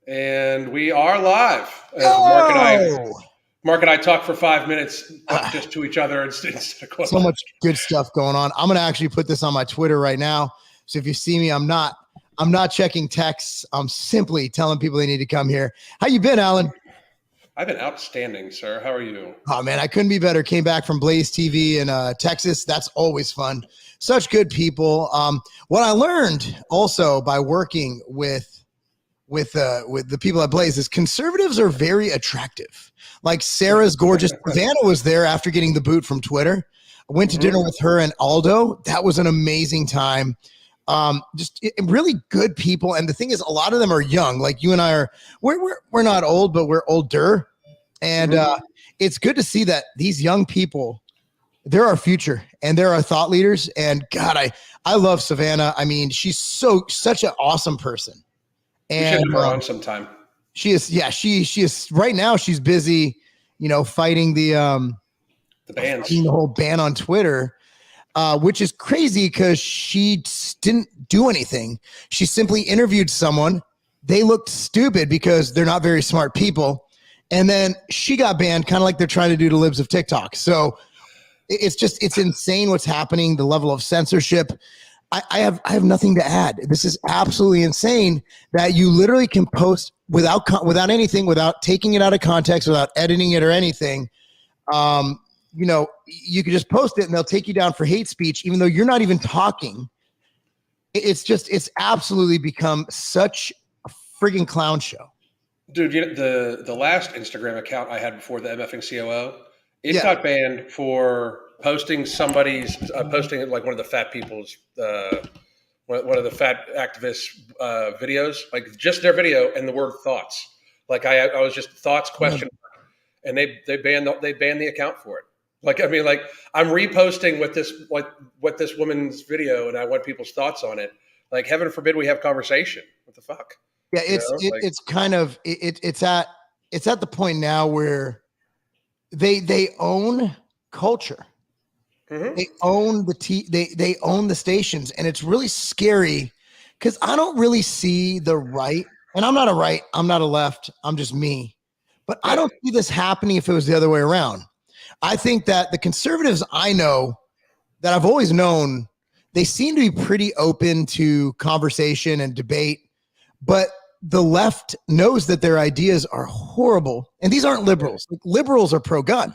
And we are live. Oh! Marc and I talk for 5 minutes just to each other instead of quote. So much good stuff going on. I'm going to actually put this on my Twitter right now. So if you see me, I'm not checking texts. I'm simply telling people they need to come here. How you been, Alan? I've been outstanding, sir. How are you? Oh, man, I couldn't be better. Came back from Blaze TV in Texas. That's always fun. Such good people. What I learned also by working with the people at Blaze is conservatives are very attractive. Like Sarah's gorgeous. Savannah was there after getting the boot from Twitter. I went to dinner with her and Aldo. That was an amazing time. Really good people. And the thing is, a lot of them are young. Like you and I are, we're not old, but we're older. And it's good to see that these young people, they're our future and they're our thought leaders. And God, I love Savannah. I mean, she's such an awesome person. And we should have her on sometime. She is. Yeah, she is. Right now, she's busy, fighting the bans, the whole ban on Twitter, which is crazy because she didn't do anything. She simply interviewed someone. They looked stupid because they're not very smart people, and then she got banned, kind of like they're trying to do to libs of TikTok. So it's insane what's happening. The level of censorship. I have nothing to add. This is absolutely insane that you literally can post without anything, without taking it out of context, without editing it or anything. You can just post it and they'll take you down for hate speech, even though you're not even talking. It's absolutely become such a friggin' clown show. Dude, the last Instagram account I had before the MFing COO, it got banned for posting posting like one of the fat people's one of the fat activists videos, like just their video and the word thoughts. Like I was just thoughts question mark, and they banned the account for it. Like I mean, like I'm reposting what this woman's video, and I want people's thoughts on it. Like heaven forbid we have conversation. What the fuck? Yeah, it's kind of it's at the point now where they own culture. Mm-hmm. They own they own the stations, and it's really scary because I don't really see the right, and I'm not a right, I'm not a left, I'm just me. But I don't see this happening if it was the other way around. I think that the conservatives I know that I've always known, they seem to be pretty open to conversation and debate, but the left knows that their ideas are horrible, and these aren't liberals. Like, liberals are pro-gun.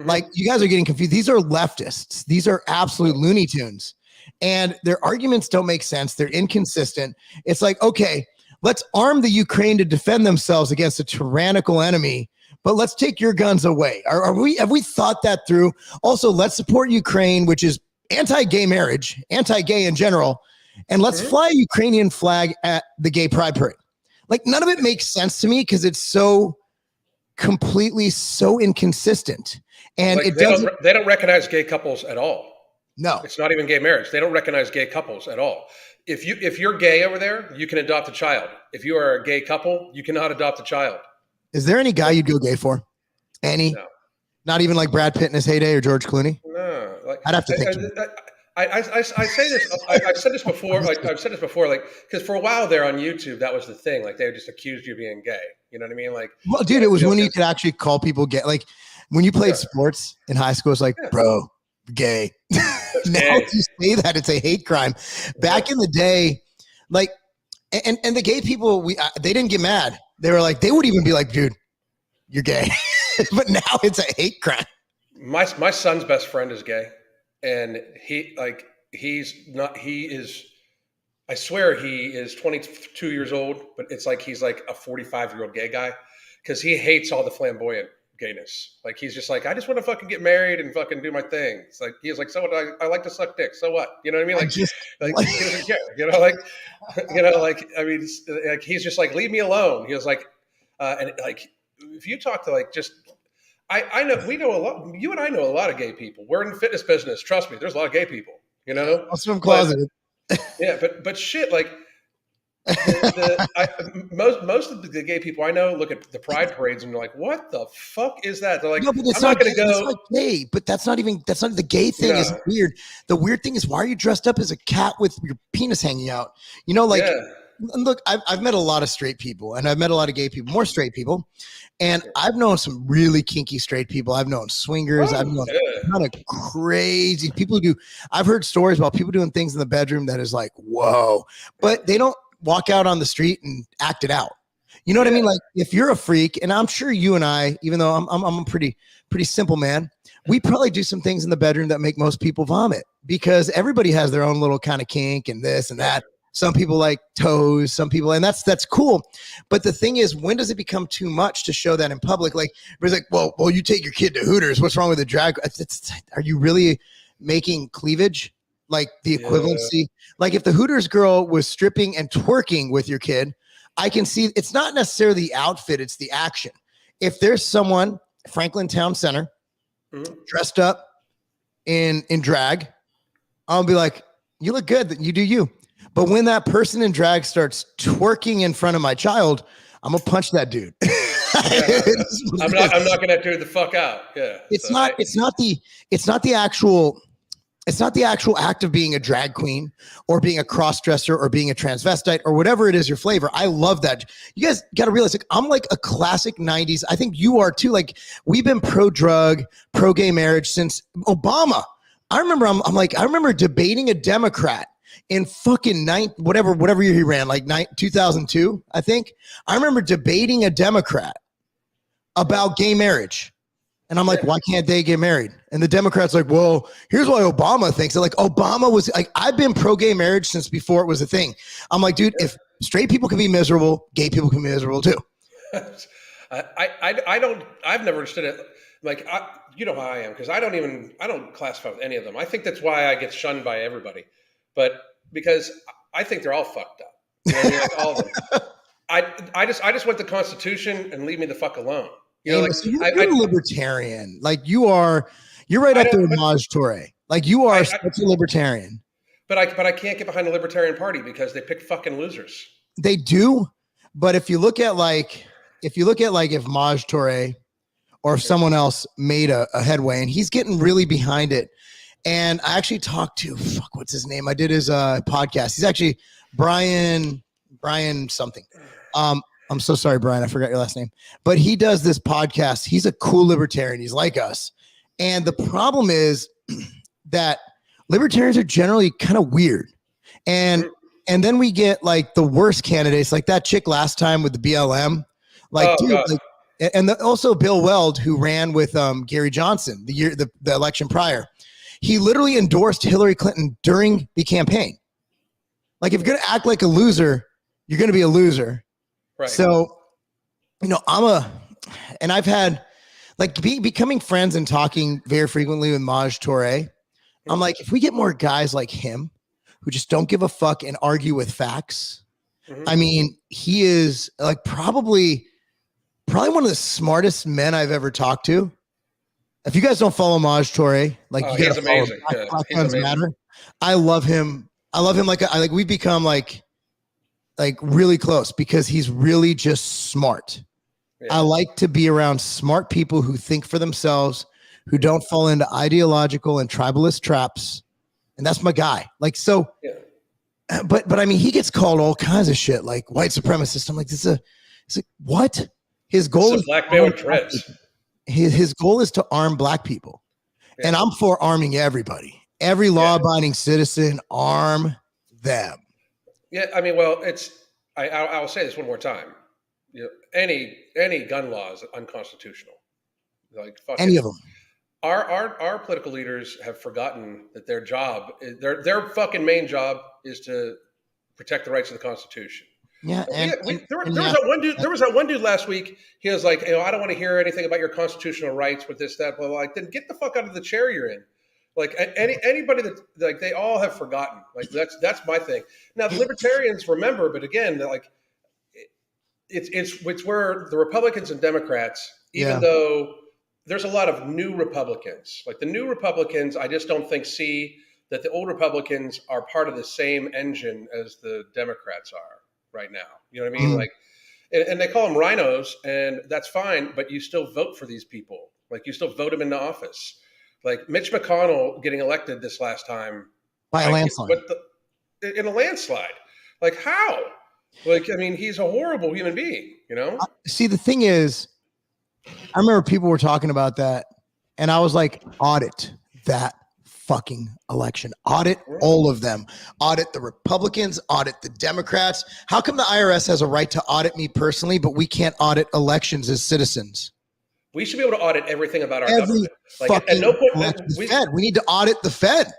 Like you guys are getting confused. These are leftists. These are absolute Looney Tunes, and their arguments don't make sense. They're inconsistent. It's like, okay, let's arm the Ukraine to defend themselves against a tyrannical enemy, but let's take your guns away. Have we thought that through? Also, let's support Ukraine, which is anti-gay marriage, anti-gay in general, and let's fly a Ukrainian flag at the gay pride parade. Like none of it makes sense to me because it's so completely so inconsistent. And like they don't recognize gay couples at all. No, it's not even gay marriage. They don't recognize gay couples at all. If you're gay over there, you can adopt a child. If you are a gay couple, you cannot adopt a child. Is there any guy you'd go gay for? Any? No. Not even like Brad Pitt in his heyday or George Clooney? No. Like, I'd have to think. I say this. I've said this before. Like I've said this before. Like because for a while there on YouTube, that was the thing. Like they just accused you of being gay. You know what I mean? Like, well, dude, it was when you could actually call people gay. Like when you played sports in high school, it's like, bro, gay. Now if you say that, it's a hate crime. Back in the day, like, and the gay people, they didn't get mad. They were like, they would even be like, dude, you're gay. But now it's a hate crime. My son's best friend is gay. And I swear he is 22 years old, but it's like he's like a 45-year-old gay guy because he hates all the flamboyant gayness. Like he's just like, I just want to fucking get married and fucking do my thing. It's like he's like, so what? I like to suck dick. So what? You know what I mean? Like, he doesn't care. I mean, like he's just like, leave me alone. He was like, and like if you talk to like just. I know we know a lot. You and I know a lot of gay people. We're in the fitness business. Trust me, there's a lot of gay people. You know, that's from closet. Yeah, but shit, like most of the gay people I know look at the pride parades and they're like, "What the fuck is that?" They're like, "No, but it's not going to go." It's not gay, but that's not the gay thing. No. Is weird. The weird thing is, why are you dressed up as a cat with your penis hanging out? You know, like look, I've met a lot of straight people, and I've met a lot of gay people, more straight people, and I've known some really kinky straight people. I've known swingers. I've known kind of crazy people who do. I've heard stories about people doing things in the bedroom that is like, whoa, but they don't walk out on the street and act it out. You know what I mean? Like if you're a freak, and I'm sure you and I, even though I'm a pretty simple man, we probably do some things in the bedroom that make most people vomit, because everybody has their own little kind of kink and this and that. Some people like toes, some people, and that's cool. But the thing is, when does it become too much to show that in public? Like, it's like, well, you take your kid to Hooters. What's wrong with the drag? Are you really making cleavage like the equivalency? Like if the Hooters girl was stripping and twerking with your kid, I can see it's not necessarily the outfit, it's the action. If there's someone, Franklin Town Center, dressed up in drag, I'll be like, you look good, you do you. But when that person in drag starts twerking in front of my child, I'm gonna punch that dude. I'm not gonna do the fuck out. Yeah. It's not the actual act of being a drag queen or being a cross-dresser or being a transvestite or whatever it is your flavor. I love that. You guys got to realize, like, I'm like a classic 90s. I think you are too. Like, we've been pro-drug, pro-gay marriage since Obama. I remember debating a Democrat in fucking whatever year he ran, like 2002, I think. I remember debating a Democrat about gay marriage. And I'm like, why can't they get married? And the Democrats like, well, here's why Obama thinks. They're like, Obama was like, I've been pro-gay marriage since before it was a thing. I'm like, dude, if straight people can be miserable, gay people can be miserable too. I've never understood it. Like, you know how I am, because I don't classify with any of them. I think that's why I get shunned by everybody. But because I think they're all fucked up. You know what I mean? Like all of them. I just want the Constitution and leave me the fuck alone. You know, like, so you're a libertarian. Like you're right up there with Maj Toure. Like you are such a libertarian. But I can't get behind the Libertarian Party because they pick fucking losers. They do, but if you look at if Maj Toure or if someone else made a headway, and he's getting really behind it. And I actually talked to what's his name? I did his podcast. He's actually Brian something. I'm so sorry, Brian. I forgot your last name. But he does this podcast. He's a cool libertarian. He's like us. And the problem is that libertarians are generally kind of weird. And then we get like the worst candidates, like that chick last time with the BLM. Like, and also Bill Weld, who ran with Gary Johnson the election prior. He literally endorsed Hillary Clinton during the campaign. Like, if you're going to act like a loser, you're going to be a loser. Right. So, you know, I've had like becoming friends and talking very frequently with Maj Toure. I'm like, if we get more guys like him who just don't give a fuck and argue with facts, I mean, he is like probably one of the smartest men I've ever talked to. If you guys don't follow Maj Toure, like you he's amazing. Black Lives Matter. I love him. Like we've become like really close because he's really just smart. Yeah. I like to be around smart people who think for themselves, who don't fall into ideological and tribalist traps. And that's my guy. Like, so, but I mean, he gets called all kinds of shit, like white supremacist. I'm like, it's like, what? His goal is black man with dreads. His goal is to arm black people. Yeah. And I'm for arming everybody. Every law-abiding citizen, arm them. Yeah, I mean, well, I'll say this one more time. You know, any gun law is unconstitutional. Like any of them. Our political leaders have forgotten that their job, their fucking main job, is to protect the rights of the Constitution. Yeah, there was that one dude last week. He was like, I don't want to hear anything about your constitutional rights with this, that, blah, blah. Like, then get the fuck out of the chair you're in. Like anybody that, like, they all have forgotten. Like that's my thing. Now the libertarians remember, but again, like it's where the Republicans and Democrats, even though there's a lot of new Republicans, like the new Republicans, I just don't think see that the old Republicans are part of the same engine as the Democrats are right now. You know what I mean? Like, and they call them rhinos, and that's fine, but you still vote for these people. Like, you still vote them into office. Like Mitch McConnell getting elected this last time by a landslide. In a landslide. Like, how? Like, I mean, he's a horrible human being, you know? See, the thing is, I remember people were talking about that, and I was like, audit that fucking election. Audit all of them. Audit the Republicans, audit the Democrats. How come the IRS has a right to audit me personally, but we can't audit elections as citizens? We should be able to audit everything about our Every government. Like, at fucking no point, the Fed. We need to audit the Fed.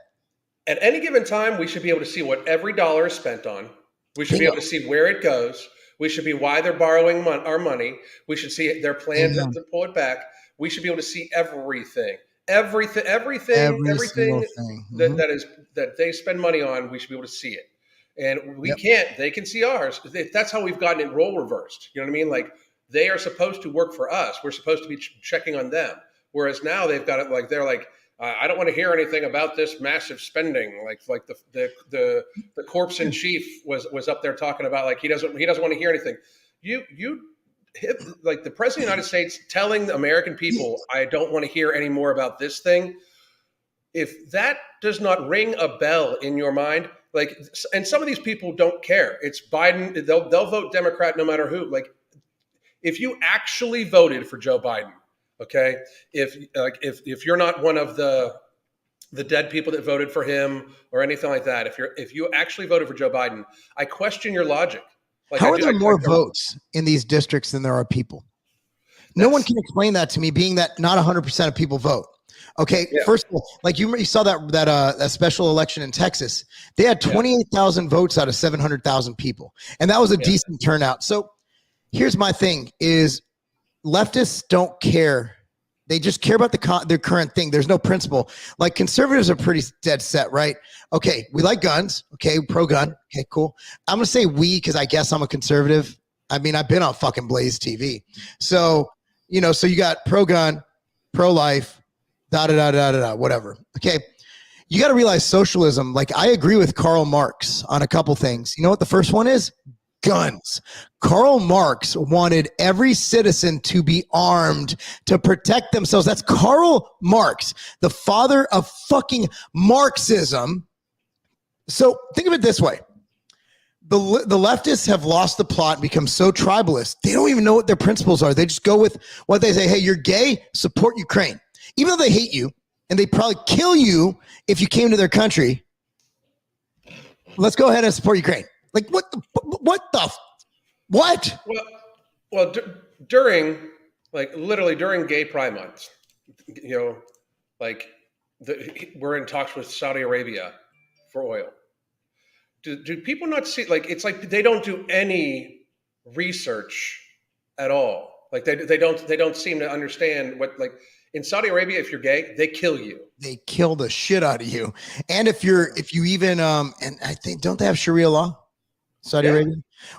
at any given time, we should be able to see what every dollar is spent on. We should be Bingo. able to see where it goes. We should be why they're borrowing our money. We should see their plan to pull it back. We should be able to see everything, everything Every single thing. that they spend money on. We should be able to see it, and we can't. They can see ours. That's how we've gotten it role reversed. You know what I mean? Like, they are supposed to work for us. We're supposed to be checking on them. Whereas now they've got it like they're like, I don't want to hear anything about this massive spending. Like the corpse in chief was up there talking about, like, he doesn't want to hear anything. You like the president of the United States telling the American people, I don't want to hear any more about this thing. If that does not ring a bell in your mind, like, and some of these people don't care. It's Biden. They'll vote Democrat no matter who. Like, if you actually voted for Joe Biden, okay, if you're not one of the dead people that voted for him or anything like that, if you actually voted for Joe Biden, I question your logic. Like, how are there more votes in these districts than there are people? No one can explain that to me, being that not 100% of people vote. Okay, first of all, like you saw that special election in Texas, they had 28,000 votes out of 700,000 people, and that was a decent turnout. So here's my thing: is leftists don't care. They just care about their current thing. There's no principle. Like, conservatives are pretty dead set, right? Okay, we like guns. Okay, pro-gun. Okay, cool. I'm going to say we because I guess I'm a conservative. I mean, I've been on fucking Blaze TV. So, so you got pro-gun, pro-life, whatever. Okay, you got to realize socialism, like, I agree with Karl Marx on a couple things. You know what the first one is? Guns. Karl Marx wanted every citizen to be armed to protect themselves. That's Karl Marx, the father of fucking Marxism. So think of it this way. The leftists have lost the plot and become so tribalist. They don't even know what their principles are. They just go with what they say. Hey, you're gay, support Ukraine. Even though they hate you and they'd probably kill you if you came to their country, let's go ahead and support Ukraine. Like, what? Well, during Gay Pride Month, we're in talks with Saudi Arabia for oil. Do people not see? Like, it's like they don't do any research at all. Like, they don't seem to understand what, like, in Saudi Arabia, if you're gay, they kill you. They kill the shit out of you. And if you even and I think, don't they have Sharia law? Saudi Arabia?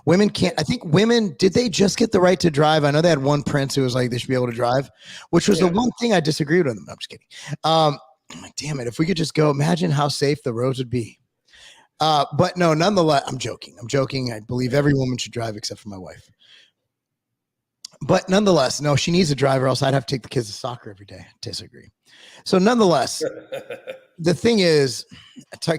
Women can't. I think women, did they just get the right to drive? I know they had one prince who was like, they should be able to drive, which was the one thing I disagreed with them. I'm just kidding. I'm like, damn it, if we could just go, imagine how safe the roads would be. But no, nonetheless, I'm joking. I believe every woman should drive except for my wife. But nonetheless, no, she needs a driver, else I'd have to take the kids to soccer every day. Disagree. So nonetheless, the thing is,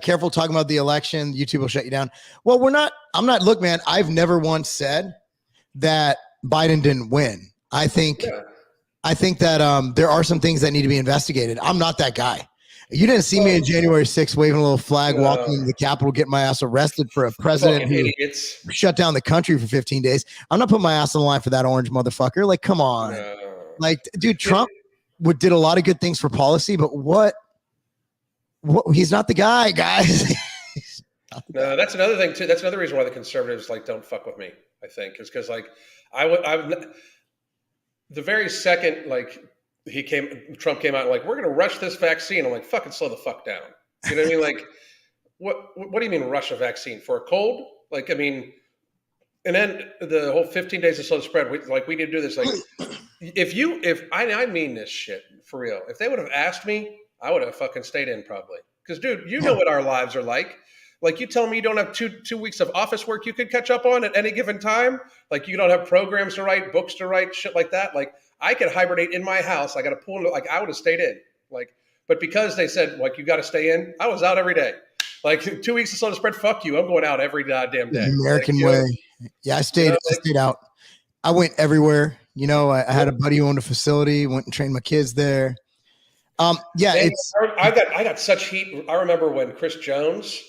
careful talking about the election. YouTube will shut you down. Well, look, man, I've never once said that Biden didn't win. I think that there are some things that need to be investigated. I'm not that guy. You didn't see me on January 6th waving a little flag, walking into the Capitol, getting my ass arrested for a president who shut down the country for 15 days. I'm not putting my ass on the line for that orange motherfucker. Like, come on. Like, dude, Trump did a lot of good things for policy, but what he's not the guy, guys. No, that's another thing too. That's another reason why the conservatives, like, don't fuck with me, I think, is because, like, the very second, like, Trump came out and, like, we're going to rush this vaccine. I'm like, fucking slow the fuck down. You know what I mean? Like, what do you mean rush a vaccine for a cold? Like, I mean, and then the whole 15 days of slow spread, we need to do this. Like, if I mean this shit for real, if they would have asked me, I would have fucking stayed in probably. Because, dude, you know what our lives are like. Like, you tell me you don't have two weeks of office work you could catch up on at any given time. Like, you don't have programs to write, books to write, shit like that. Like, I could hibernate in my house. I got a pool. Like, I would have stayed in. Like, but because they said, like, you got to stay in, I was out every day. Like 2 weeks until the spread, fuck you. I'm going out every goddamn day. The American like, way. Yeah, I stayed out. I went everywhere. I had a buddy who owned a facility, went and trained my kids there. Yeah, man, I got such heat. I remember when Chris Jones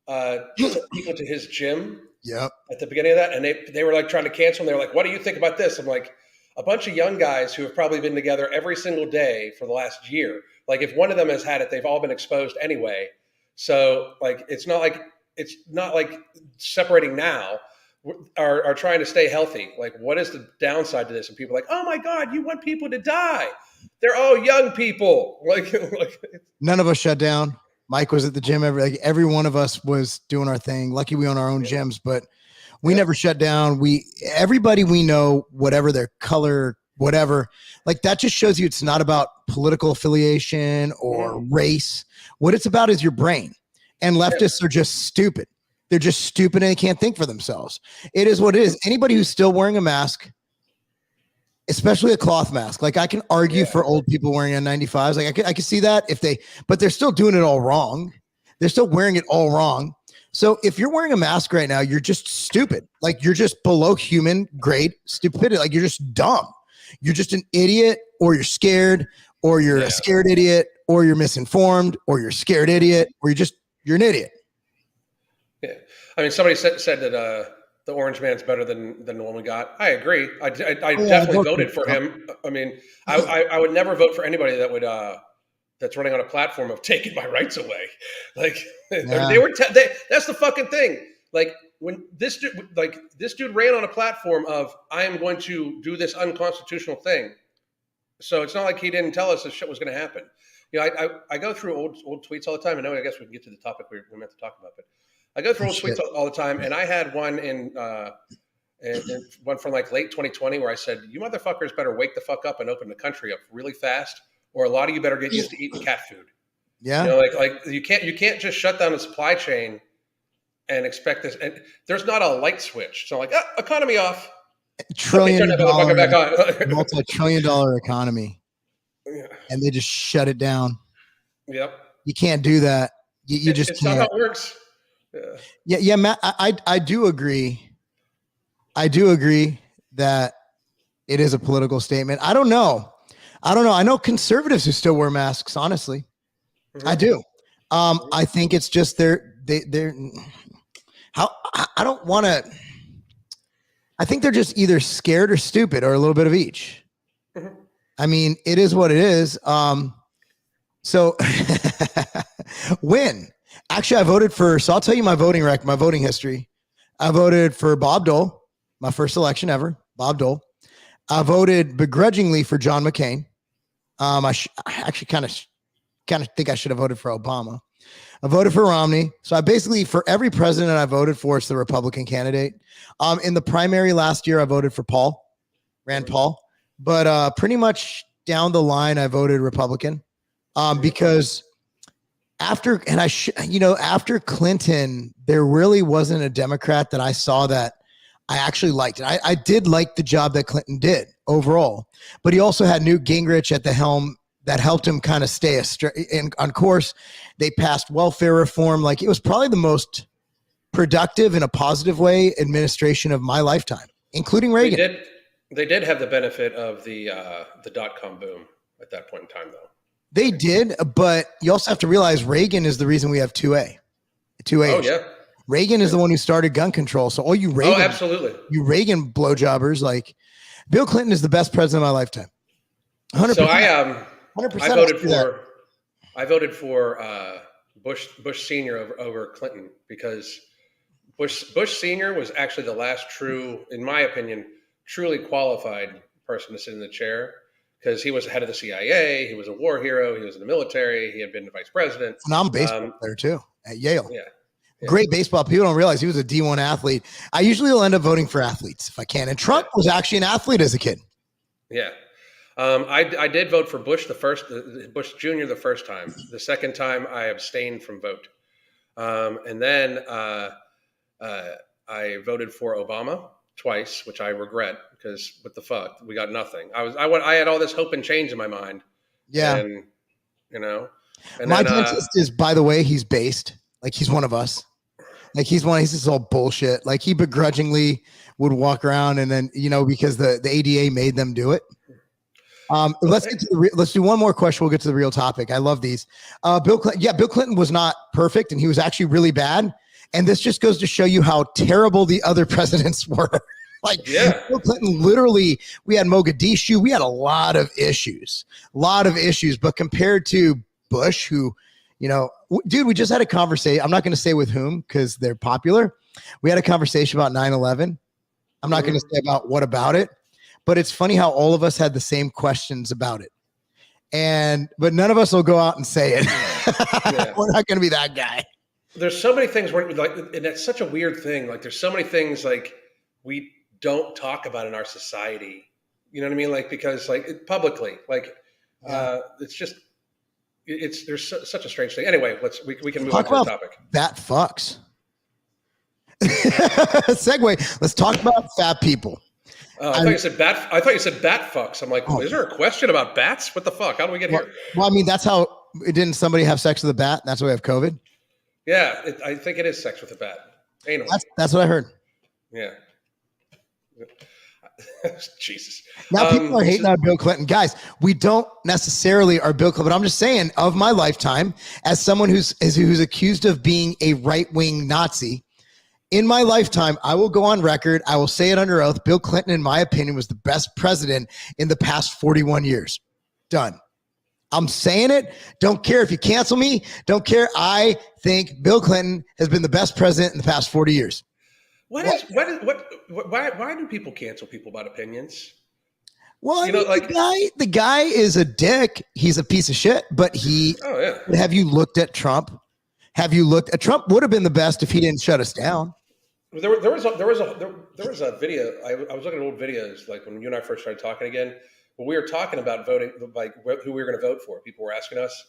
took people to his gym. Yep. At the beginning of that, and they were like trying to cancel him. They were like, "What do you think about this?" I'm like, a bunch of young guys who have probably been together every single day for the last year. Like, if one of them has had it, they've all been exposed anyway. So, like, it's not like separating now. Are trying to stay healthy. Like, what is the downside to this? And people are like, "Oh my God, you want people to die? They're all young people." Like none of us shut down. Mike was at the gym every one of us was doing our thing. Lucky we own our own gyms, but we never shut down. Everybody we know, whatever their color, whatever, like that just shows you it's not about political affiliation or race. What it's about is your brain. And leftists are just stupid. They're just stupid and they can't think for themselves. It is what it is. Anybody who's still wearing a mask, especially a cloth mask. Like, I can argue for old people wearing N95s. Like, I can see that but they're still doing it all wrong. They're still wearing it all wrong. So if you're wearing a mask right now, you're just stupid. Like, you're just below human grade stupidity. Like, you're just dumb. You're just an idiot, or you're scared, or you're a scared idiot, or you're misinformed, or you're a scared idiot, or you're an idiot. Yeah. I mean, somebody said that, the orange man's better than the one we got. I agree. I definitely voted for him. I mean, I would never vote for anybody that would that's running on a platform of taking my rights away. Like that's the fucking thing. Like, when this dude ran on a platform of, I am going to do this unconstitutional thing. So it's not like he didn't tell us this shit was going to happen. I go through old tweets all the time. I know. I guess we can get to the topic we meant to talk about, but I go through old tweets all the time, and I had one in one from like late 2020 where I said, "You motherfuckers better wake the fuck up and open the country up really fast, or a lot of you better get used to eating cat food." Yeah, like you can't just shut down the supply chain and expect this. And there's not a light switch. So like, economy off. Multi-trillion-dollar economy, and they just shut it down. Yep, you can't do that. You just it's can't. not how it works. Yeah, Matt, I do agree. I do agree that it is a political statement. I don't know. I know conservatives who still wear masks, honestly. I do. I think it's just they're how I don't want to. I think they're just either scared or stupid, or a little bit of each. I mean, it is what it is. So when actually I voted for, so I'll tell you my voting history. I voted for Bob Dole, my first election ever, Bob Dole. I voted begrudgingly for John McCain. I actually kind of think I should have voted for Obama. I voted for Romney. So I basically, for every president I voted for, it's the Republican candidate. In the primary last year, I voted for Rand Paul. But pretty much down the line, I voted Republican because after Clinton, there really wasn't a Democrat that I saw that I actually liked. I did like the job that Clinton did overall, but he also had Newt Gingrich at the helm that helped him kind of stay on course. They passed welfare reform. Like, it was probably the most productive in a positive way administration of my lifetime, including Reagan. They did have the benefit of the .com boom at that point in time, though. They did, but you also have to realize Reagan is the reason we have 2A. Oh, yeah. Reagan is the one who started gun control. So all you Reagan, absolutely. You Reagan blowjobbers, like, Bill Clinton is the best president of my lifetime. 100%. So 100%. I voted for Bush Senior over Clinton, because Bush Senior was actually the last true, in my opinion, truly qualified person to sit in the chair, because he was head of the CIA. He was a war hero. He was in the military. He had been the vice president. Phenomenal baseball player too at Yale. Yeah. Great baseball. People don't realize he was a D1 athlete. I usually will end up voting for athletes if I can. And Trump was actually an athlete as a kid. Yeah. I did vote for Bush Bush Jr. the first time. The second time I abstained from vote. And then I voted for Obama twice, which I regret, because what the fuck, we got nothing. I had all this hope and change in my mind. Yeah. And, and my dentist is, by the way, he's based. Like he's one of us. Like he's this all bullshit. Like he begrudgingly would walk around and then, because the ADA made them do it. Let's get to let's do one more question. We'll get to the real topic. I love these. Bill Clinton was not perfect and he was actually really bad. And this just goes to show you how terrible the other presidents were. Bill Clinton, literally, we had Mogadishu. We had a lot of issues. But compared to Bush, who, dude, we just had a conversation. I'm not going to say with whom because they're popular. We had a conversation about 9/11. I'm not going to say about what about it, but it's funny how all of us had the same questions about it. But none of us will go out and say it. Yeah. We're not going to be that guy. There's so many things where, like, and that's such a weird thing. Like, there's so many things like we don't talk about in our society. You know what I mean? Like, because like publicly, like, it's just, there's such a strange thing. Anyway, we can move on to the topic. Fat fucks. Segue. Let's talk about fat people. I thought you said bat. I thought you said bat fucks. I'm like, is there a question about bats? What the fuck? How do we get here? Well, I mean, that's how. Didn't somebody have sex with a bat? That's why we have COVID. Yeah, I think it is sex with a bat. Anal. That's what I heard. Yeah. Jesus. Now people are hating on Bill Clinton. Guys, we don't necessarily are Bill Clinton, but I'm just saying, of my lifetime, as someone who's accused of being a right-wing Nazi, in my lifetime, I will go on record, I will say it under oath, Bill Clinton, in my opinion, was the best president in the past 41 years. Done. I'm saying it. Don't care if you cancel me. Don't care. I think Bill Clinton has been the best president in the past 40 years. Why do people cancel people about opinions? Well, the guy is a dick. He's a piece of shit, but have you looked at Trump? Trump would have been the best if he didn't shut us down. There was a video. I was looking at old videos, like when you and I first started talking again. But we were talking about voting, like who we were going to vote for. People were asking us,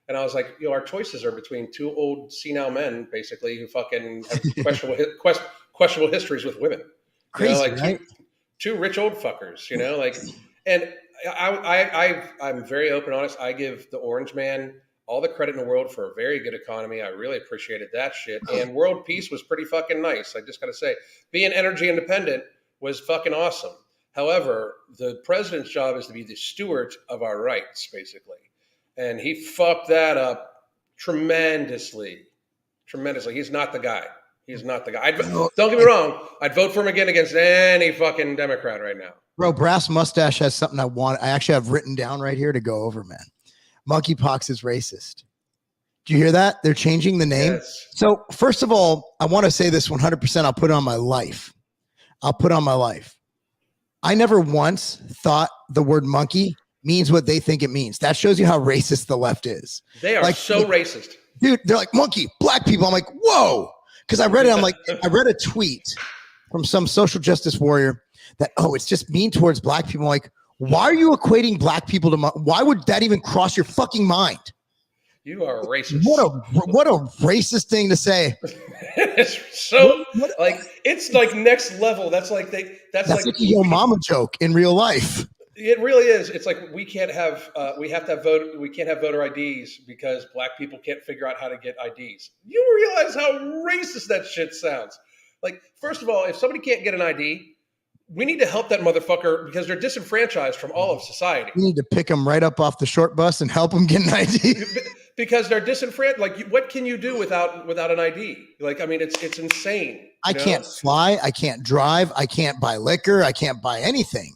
and I was like, our choices are between two old senile men, basically, who fucking have questionable histories with women. Crazy, right? Two rich old fuckers, And I'm very open, honest. I give the Orange Man all the credit in the world for a very good economy. I really appreciated that shit. And world peace was pretty fucking nice. I just got to say, being energy independent was fucking awesome. However, the president's job is to be the steward of our rights, basically. And he fucked that up tremendously. He's not the guy. Don't get me wrong. I'd vote for him again against any fucking Democrat right now. Bro, Brass Mustache has something I actually have written down right here to go over, man. Monkeypox is racist. Do you hear that? They're changing the name. Yes. So first of all, I want to say this 100%. I'll put it on my life. I never once thought the word monkey means what they think it means. That shows you how racist the left is. They are racist. Dude, they're like, monkey, black people. I'm like, whoa. Because I read it. I'm like, I read a tweet from some social justice warrior that, it's just mean towards black people. I'm like, why are you equating black people to why would that even cross your fucking mind? You are a racist. What a racist thing to say. It's so it's like next level. That's like that's like a yo mama joke in real life. It really is. It's like we can't have we have voter IDs because black people can't figure out how to get IDs. You realize how racist that shit sounds. Like, first of all, if somebody can't get an ID, we need to help that motherfucker because they're disenfranchised from all of society. We need to pick them right up off the short bus and help them get an ID. Because they're disenfranchised. Like, what can you do without an ID? Like, I mean, it's insane. I can't fly. I can't drive. I can't buy liquor. I can't buy anything.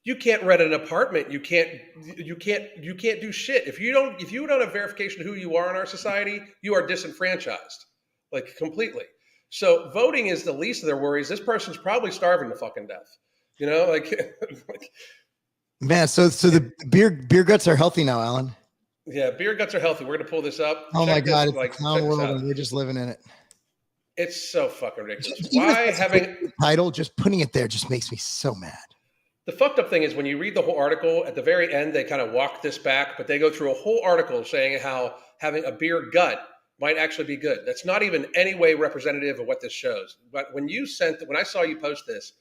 You can't rent an apartment. You can't do shit. If you don't have verification of who you are in our society, you are disenfranchised, like completely. So voting is the least of their worries. This person's probably starving to fucking death. Man, so the beer guts are healthy now, Alan. Yeah, beer guts are healthy. We're gonna pull this up. Oh my God, it's a clown world and we're just living in it. It's so fucking ridiculous. Why having the title, just putting it there just makes me so mad. The fucked up thing is when you read the whole article, at the very end, they kind of walk this back, but they go through a whole article saying how having a beer gut might actually be good. That's not even any way representative of what this shows. But when I saw you post this,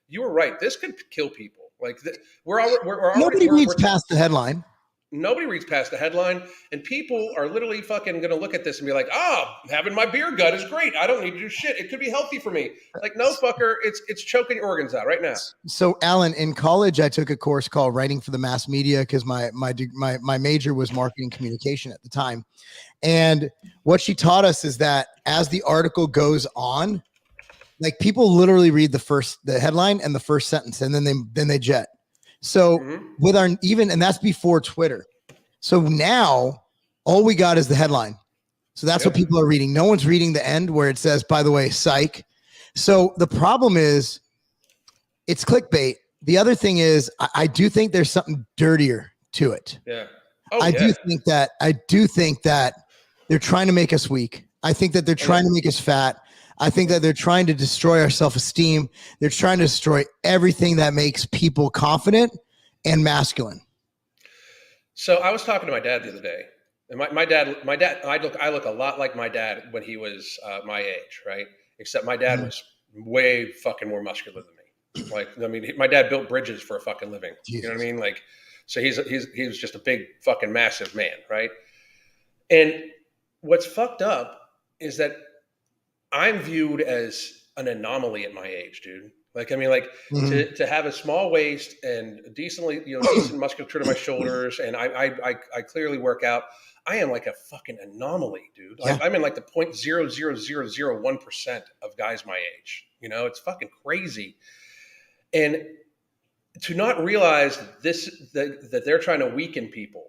you were right. This could kill people. Like nobody reads past the headline. Nobody reads past the headline, and people are literally fucking going to look at this and be like, having my beer gut is great. I don't need to do shit. It could be healthy for me. Like, no, fucker, it's choking your organs out right now. So, Alan, in college, I took a course called Writing for the Mass Media because my major was marketing communication at the time. And what she taught us is that as the article goes on, like people literally read the headline and the first sentence, and then they jet. So with our and that's before Twitter. So now all we got is the headline. So that's what people are reading. No one's reading the end where it says, by the way, psych. So the problem is it's clickbait. The other thing is I do think there's something dirtier to it. Yeah. I do think that they're trying to make us weak. I think that they're trying to make us fat. I think that they're trying to destroy our self-esteem. They're trying to destroy everything that makes people confident and masculine. So I was talking to my dad the other day, and my dad, I look a lot like my dad when he was my age, right? Except my dad was way fucking more muscular than me. Like, I mean, my dad built bridges for a fucking living. Jesus. You know what I mean? Like, so he was just a big fucking massive man, right? And what's fucked up is that I'm viewed as an anomaly at my age, dude. Like, I mean, like to have a small waist and decently, decent musculature to my shoulders, and I clearly work out. I am like a fucking anomaly, dude. Like, I'm in like the 0.00001% of guys my age. It's fucking crazy. And to not realize that they're trying to weaken people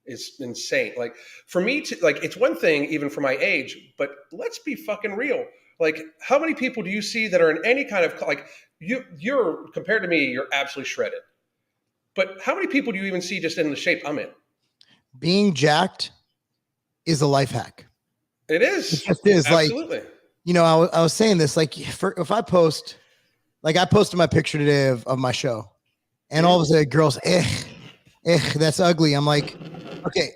is insane. Like, for me to it's one thing even for my age, but let's be fucking real. Like, how many people do you see that are in any kind of you're compared to me, you're absolutely shredded. But how many people do you even see just in the shape I'm in? Being jacked is a life hack. It is. It just is. Absolutely. Like, I was saying this, like, if I post, like, I posted my picture today of my show, and all of a sudden girls, that's ugly. I'm like, okay,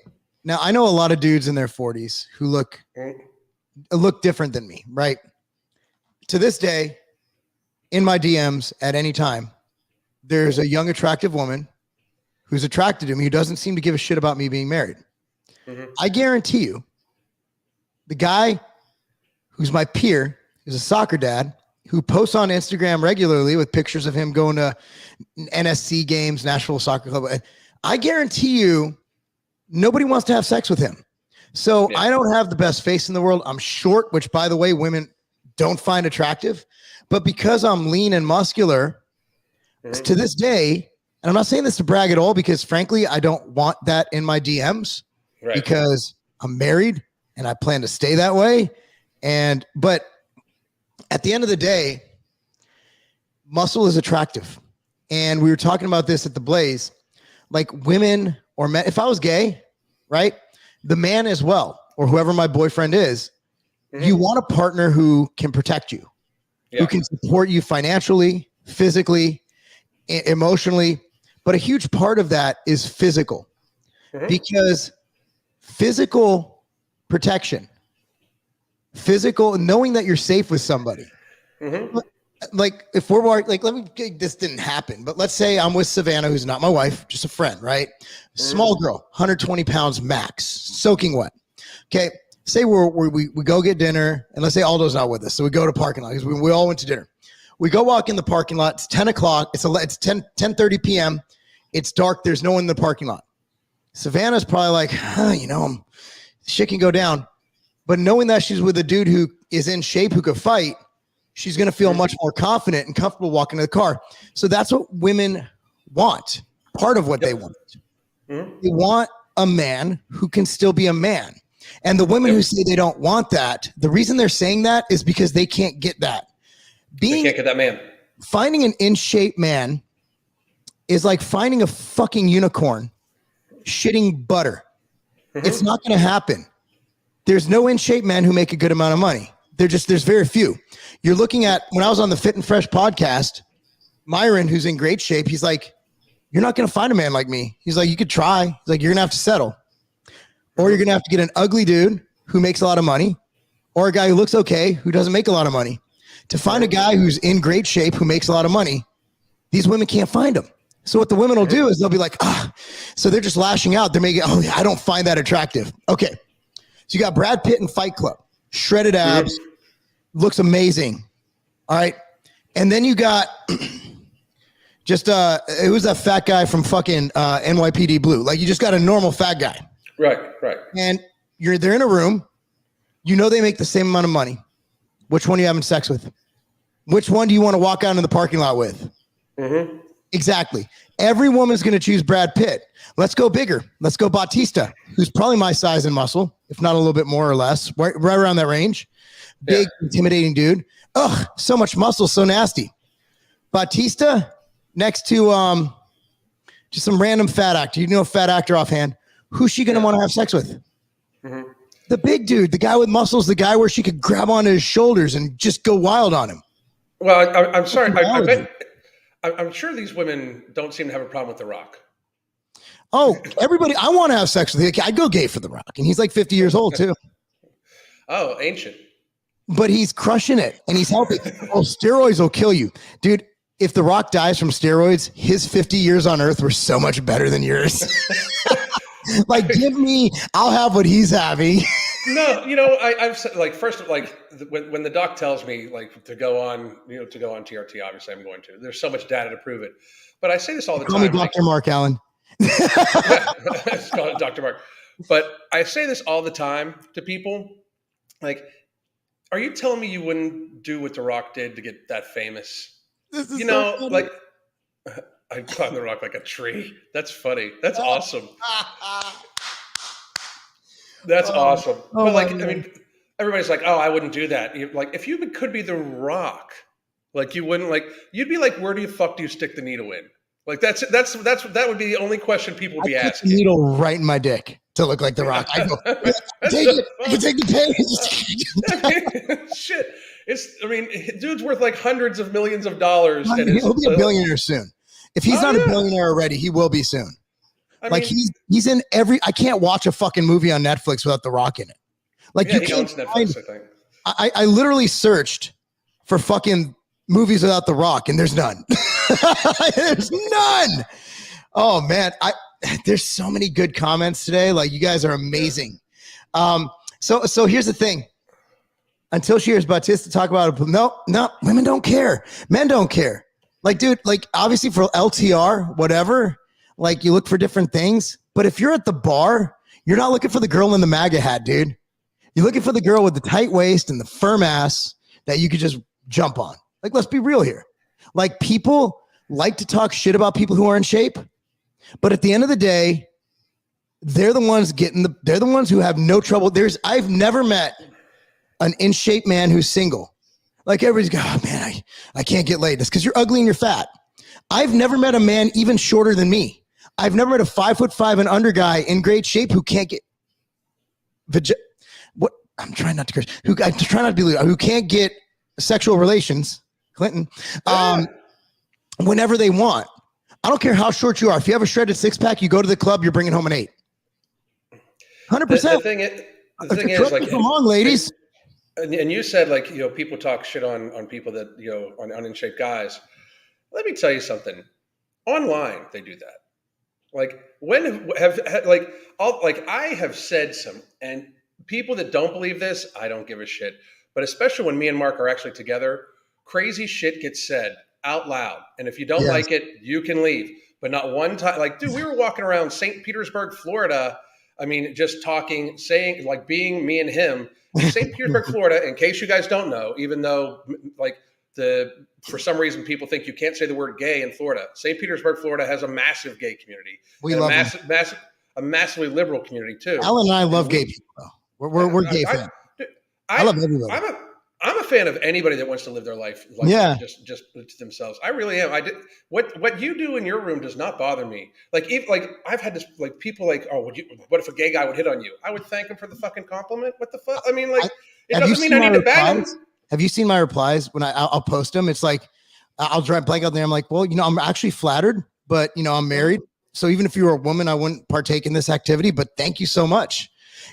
now I know a lot of dudes in their 40s who look different than me, right? To this day, in my DMs at any time, there's a young, attractive woman who's attracted to me who doesn't seem to give a shit about me being married. I guarantee you, the guy who's my peer, who's a soccer dad, who posts on Instagram regularly with pictures of him going to NSC games, Nashville Soccer Club, I guarantee you, nobody wants to have sex with him. So I don't have the best face in the world. I'm short, which, by the way, women don't find attractive. But because I'm lean and muscular, to this day, and I'm not saying this to brag at all, because frankly, I don't want that in my DMs, because I'm married and I plan to stay that way. But at the end of the day, muscle is attractive. And we were talking about this at the Blaze, like women or men, if I was gay, right? The man as well, or whoever my boyfriend is, you want a partner who can protect you, who can support you financially, physically, emotionally. But a huge part of that is physical, because physical protection, knowing that you're safe with somebody. Like, if we're like, this didn't happen, but let's say I'm with Savannah, who's not my wife, just a friend, right? Small girl, 120 pounds max, soaking wet. Okay. Say we go get dinner, and let's say Aldo's not with us. So we go to parking lot because we all went to dinner. We go walk in the parking lot. It's 10 o'clock. It's 10:30 p.m. It's dark. There's no one in the parking lot. Savannah's probably like, shit can go down. But knowing that she's with a dude who is in shape, who could fight, she's going to feel much more confident and comfortable walking to the car. So that's what women want. Part of what they want. They want a man who can still be a man. And the women who say they don't want that, the reason they're saying that is because they can't get that. They can't get that man. Finding an in-shape man is like finding a fucking unicorn shitting butter. It's not going to happen. There's no in-shape men who make a good amount of money. There's very few. You're looking at, when I was on the Fit and Fresh podcast, Myron, who's in great shape, he's like, you're not going to find a man like me. He's like, you could try. He's like, you're going to have to settle. Or you're going to have to get an ugly dude who makes a lot of money, or a guy who looks okay, who doesn't make a lot of money. To find a guy who's in great shape, who makes a lot of money, these women can't find him. So what the women will do is they'll be like, so they're just lashing out. They're making, I don't find that attractive. Okay. So you got Brad Pitt in Fight Club, shredded abs, looks amazing. All right. And then you got just, who's that fat guy from fucking NYPD Blue? Like you just got a normal fat guy. Right. And they're in a room. You know they make the same amount of money. Which one are you having sex with? Which one do you want to walk out in the parking lot with? Mm-hmm. Exactly. Every woman's going to choose Brad Pitt. Let's go bigger. Let's go Bautista, who's probably my size and muscle, if not a little bit more or less, right around that range. Big, intimidating dude. Ugh, so much muscle, so nasty. Bautista next to just some random fat actor. You know a fat actor offhand. Who's she going to want to have sex with? Mm-hmm. The big dude, the guy with muscles, the guy where she could grab onto his shoulders and just go wild on him. Well, I'm sorry. I'm sure these women don't seem to have a problem with The Rock. Oh, everybody, I want to have sex with him. I'd go gay for The Rock. And he's like 50 years old too. Oh, ancient. But he's crushing it and he's healthy. Oh, steroids will kill you. Dude, if The Rock dies from steroids, his 50 years on earth were so much better than yours. Like, give me, I'll have what he's having. No, I've said, like, first, like, when the doc tells me, like, to go on TRT, obviously I'm going to. There's so much data to prove it. But I say this all the time. Call me Dr. Marc Allen. Just call it Dr. Marc. But I say this all the time to people. Like, are you telling me you wouldn't do what The Rock did to get that famous? This is so funny. Like, I'd climb The Rock like a tree. That's funny. That's awesome. That's awesome. But like, I mean, everybody's like, oh, I wouldn't do that. Like, if you could be The Rock, like you wouldn't, like, you'd be like, where do you stick the needle in? Like that would be the only question people would be asking. The needle right in my dick to look like The Rock. I go, take it. I can take the pain. Shit. Dude's worth like hundreds of millions of dollars. He'll be a billionaire soon. If he's not a billionaire already, he will be soon. He's in I can't watch a fucking movie on Netflix without The Rock in it. Like you can't Netflix, I think. I literally searched for fucking movies without The Rock and there's none. There's none. Oh man. There's so many good comments today. Like you guys are amazing. So here's the thing. Until she hears Bautista talk about it, no, women don't care. Men don't care. Like, dude, like obviously for LTR, whatever, like you look for different things. But if you're at the bar, you're not looking for the girl in the MAGA hat, dude. You're looking for the girl with the tight waist and the firm ass that you could just jump on. Like, let's be real here. Like people like to talk shit about people who are in shape. But at the end of the day, they're the ones they're the ones who have no trouble. I've never met an in shape man who's single. Like everybody's going, oh man, I can't get laid. It's because you're ugly and you're fat. I've never met a man even shorter than me. I've never met a 5'5" and under guy in great shape who can't get what I'm trying not to curse. Who can't get sexual relations, Clinton, whenever they want. I don't care how short you are. If you have a shredded six pack, you go to the club, you're bringing home an 8. 100%. The thing is, like, come on, ladies. And you said, like, people talk shit on people that, on in shape guys. Let me tell you something. Online, they do that. Like, I have said some, and people that don't believe this, I don't give a shit. But especially when me and Marc are actually together, crazy shit gets said out loud. And if you don't like it, you can leave. But not one time. Like, dude, we were walking around St. Petersburg, Florida. I mean, just talking, saying, like, being me and him. St. Petersburg, Florida, in case you guys don't know, even though, like, for some reason people think you can't say the word gay in Florida. St. Petersburg, Florida has a massive gay community. We love a massively liberal community too. Alan and I love gay people. We're gay fans. I love everybody. I'm a fan of anybody that wants to live their life just to themselves. I really am. What you do in your room does not bother me. Like I've had this, like, people like, oh, what if a gay guy would hit on you? I would thank him for the fucking compliment. What the fuck? I mean, like, it doesn't mean I need to bang him. Have you seen my replies when I'll post them? It's like, I'll drive blank out there. I'm like, well, I'm actually flattered, but I'm married. So even if you were a woman, I wouldn't partake in this activity, but thank you so much.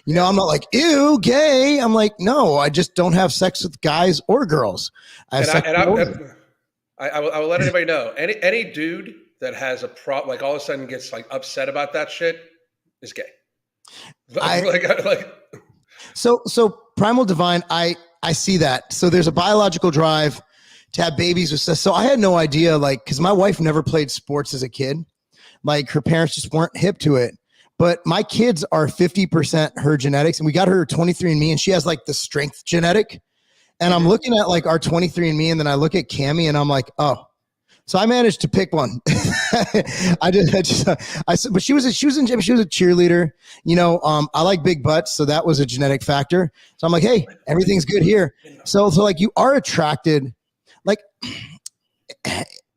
I'm not like, ew, gay. I'm like, no, I just don't have sex with guys or girls. I will let anybody know. Any dude that has a like all of a sudden gets like upset about that shit is gay. So primal divine, I see that. So there's a biological drive to have babies with so I had no idea, like, because my wife never played sports as a kid. Like her parents just weren't hip to it. But my kids are 50% her genetics, and we got her 23andMe, and she has like the strength genetic. And I'm looking at like our 23andMe, and then I look at Cammie, and I'm like, oh. So I managed to pick one. But she was a cheerleader. You know, I like big butts, so that was a genetic factor. So I'm like, hey, everything's good here. So like you are attracted, like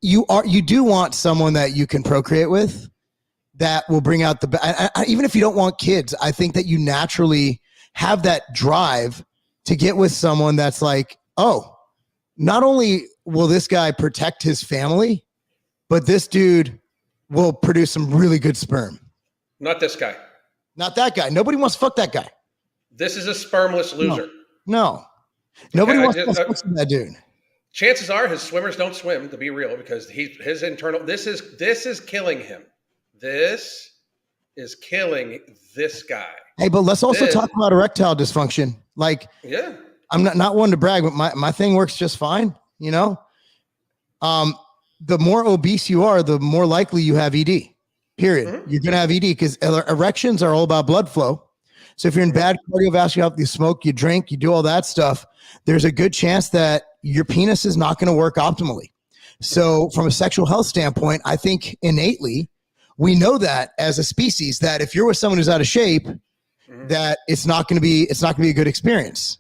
you do want someone that you can procreate with, that will bring out even if you don't want kids, I think that you naturally have that drive to get with someone that's like, oh, not only will this guy protect his family, but this dude will produce some really good sperm. Not this guy. Not that guy. Nobody wants to fuck that guy. This is a spermless loser. No. Nobody wants to fuck that dude. Chances are his swimmers don't swim, to be real, because his internal, this is killing him. This is killing this guy. Hey, but let's also talk about erectile dysfunction. Like, yeah, I'm not one to brag, but my thing works just fine. You know, the more obese you are, the more likely you have ED. Period. You're going to have ED because erections are all about blood flow. So if you're in bad cardiovascular health, you smoke, you drink, you do all that stuff, there's a good chance that your penis is not going to work optimally. So from a sexual health standpoint, I think innately we know that as a species, that if you're with someone who's out of shape, that it's not going to be a good experience.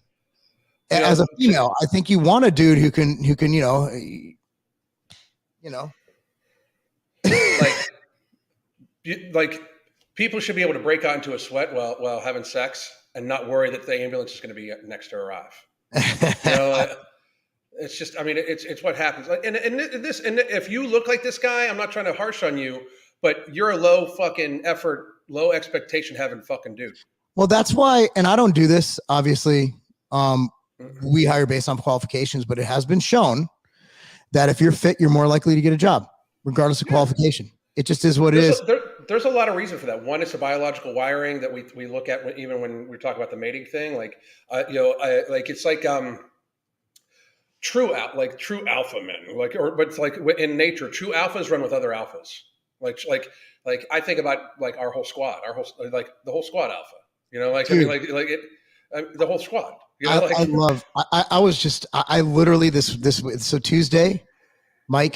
As a female, I think you want a dude who can, like people should be able to break out into a sweat while having sex and not worry that the ambulance is going to be next to arrive. It's just, I mean, it's what happens. And if you look like this guy, I'm not trying to harsh on you, but you're a low fucking effort, low expectation having fucking dude. Well, that's why, and I don't do this, obviously. We hire based on qualifications, but it has been shown that if you're fit, you're more likely to get a job, regardless of qualification. It just is what it is. There's a lot of reason for that. One, it's a biological wiring that we look at even when we talk about the mating thing. Like, it's like true alpha men. But it's like in nature, true alphas run with other alphas. Like I think about like our whole squad, the whole squad alpha. You know, the whole squad. You know, I literally so Tuesday, Mike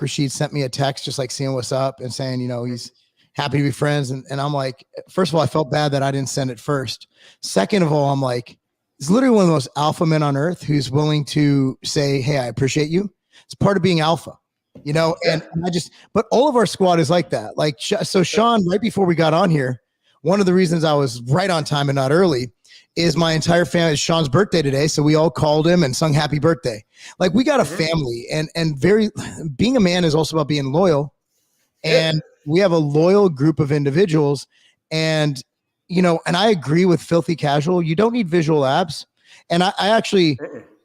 Rashid sent me a text just like seeing what's up and saying, he's happy to be friends. And I'm like, first of all, I felt bad that I didn't send it first. Second of all, I'm like, he's literally one of the most alpha men on earth who's willing to say, hey, I appreciate you. It's part of being alpha, and but all of our squad is like that. Like, so Sean, right before we got on here, one of the reasons I was right on time and not early is my entire family. It's Sean's birthday today. So we all called him and sung happy birthday. Like, we got a family, and being a man is also about being loyal. And we have a loyal group of individuals, and I agree with filthy casual. You don't need visual abs. And I actually,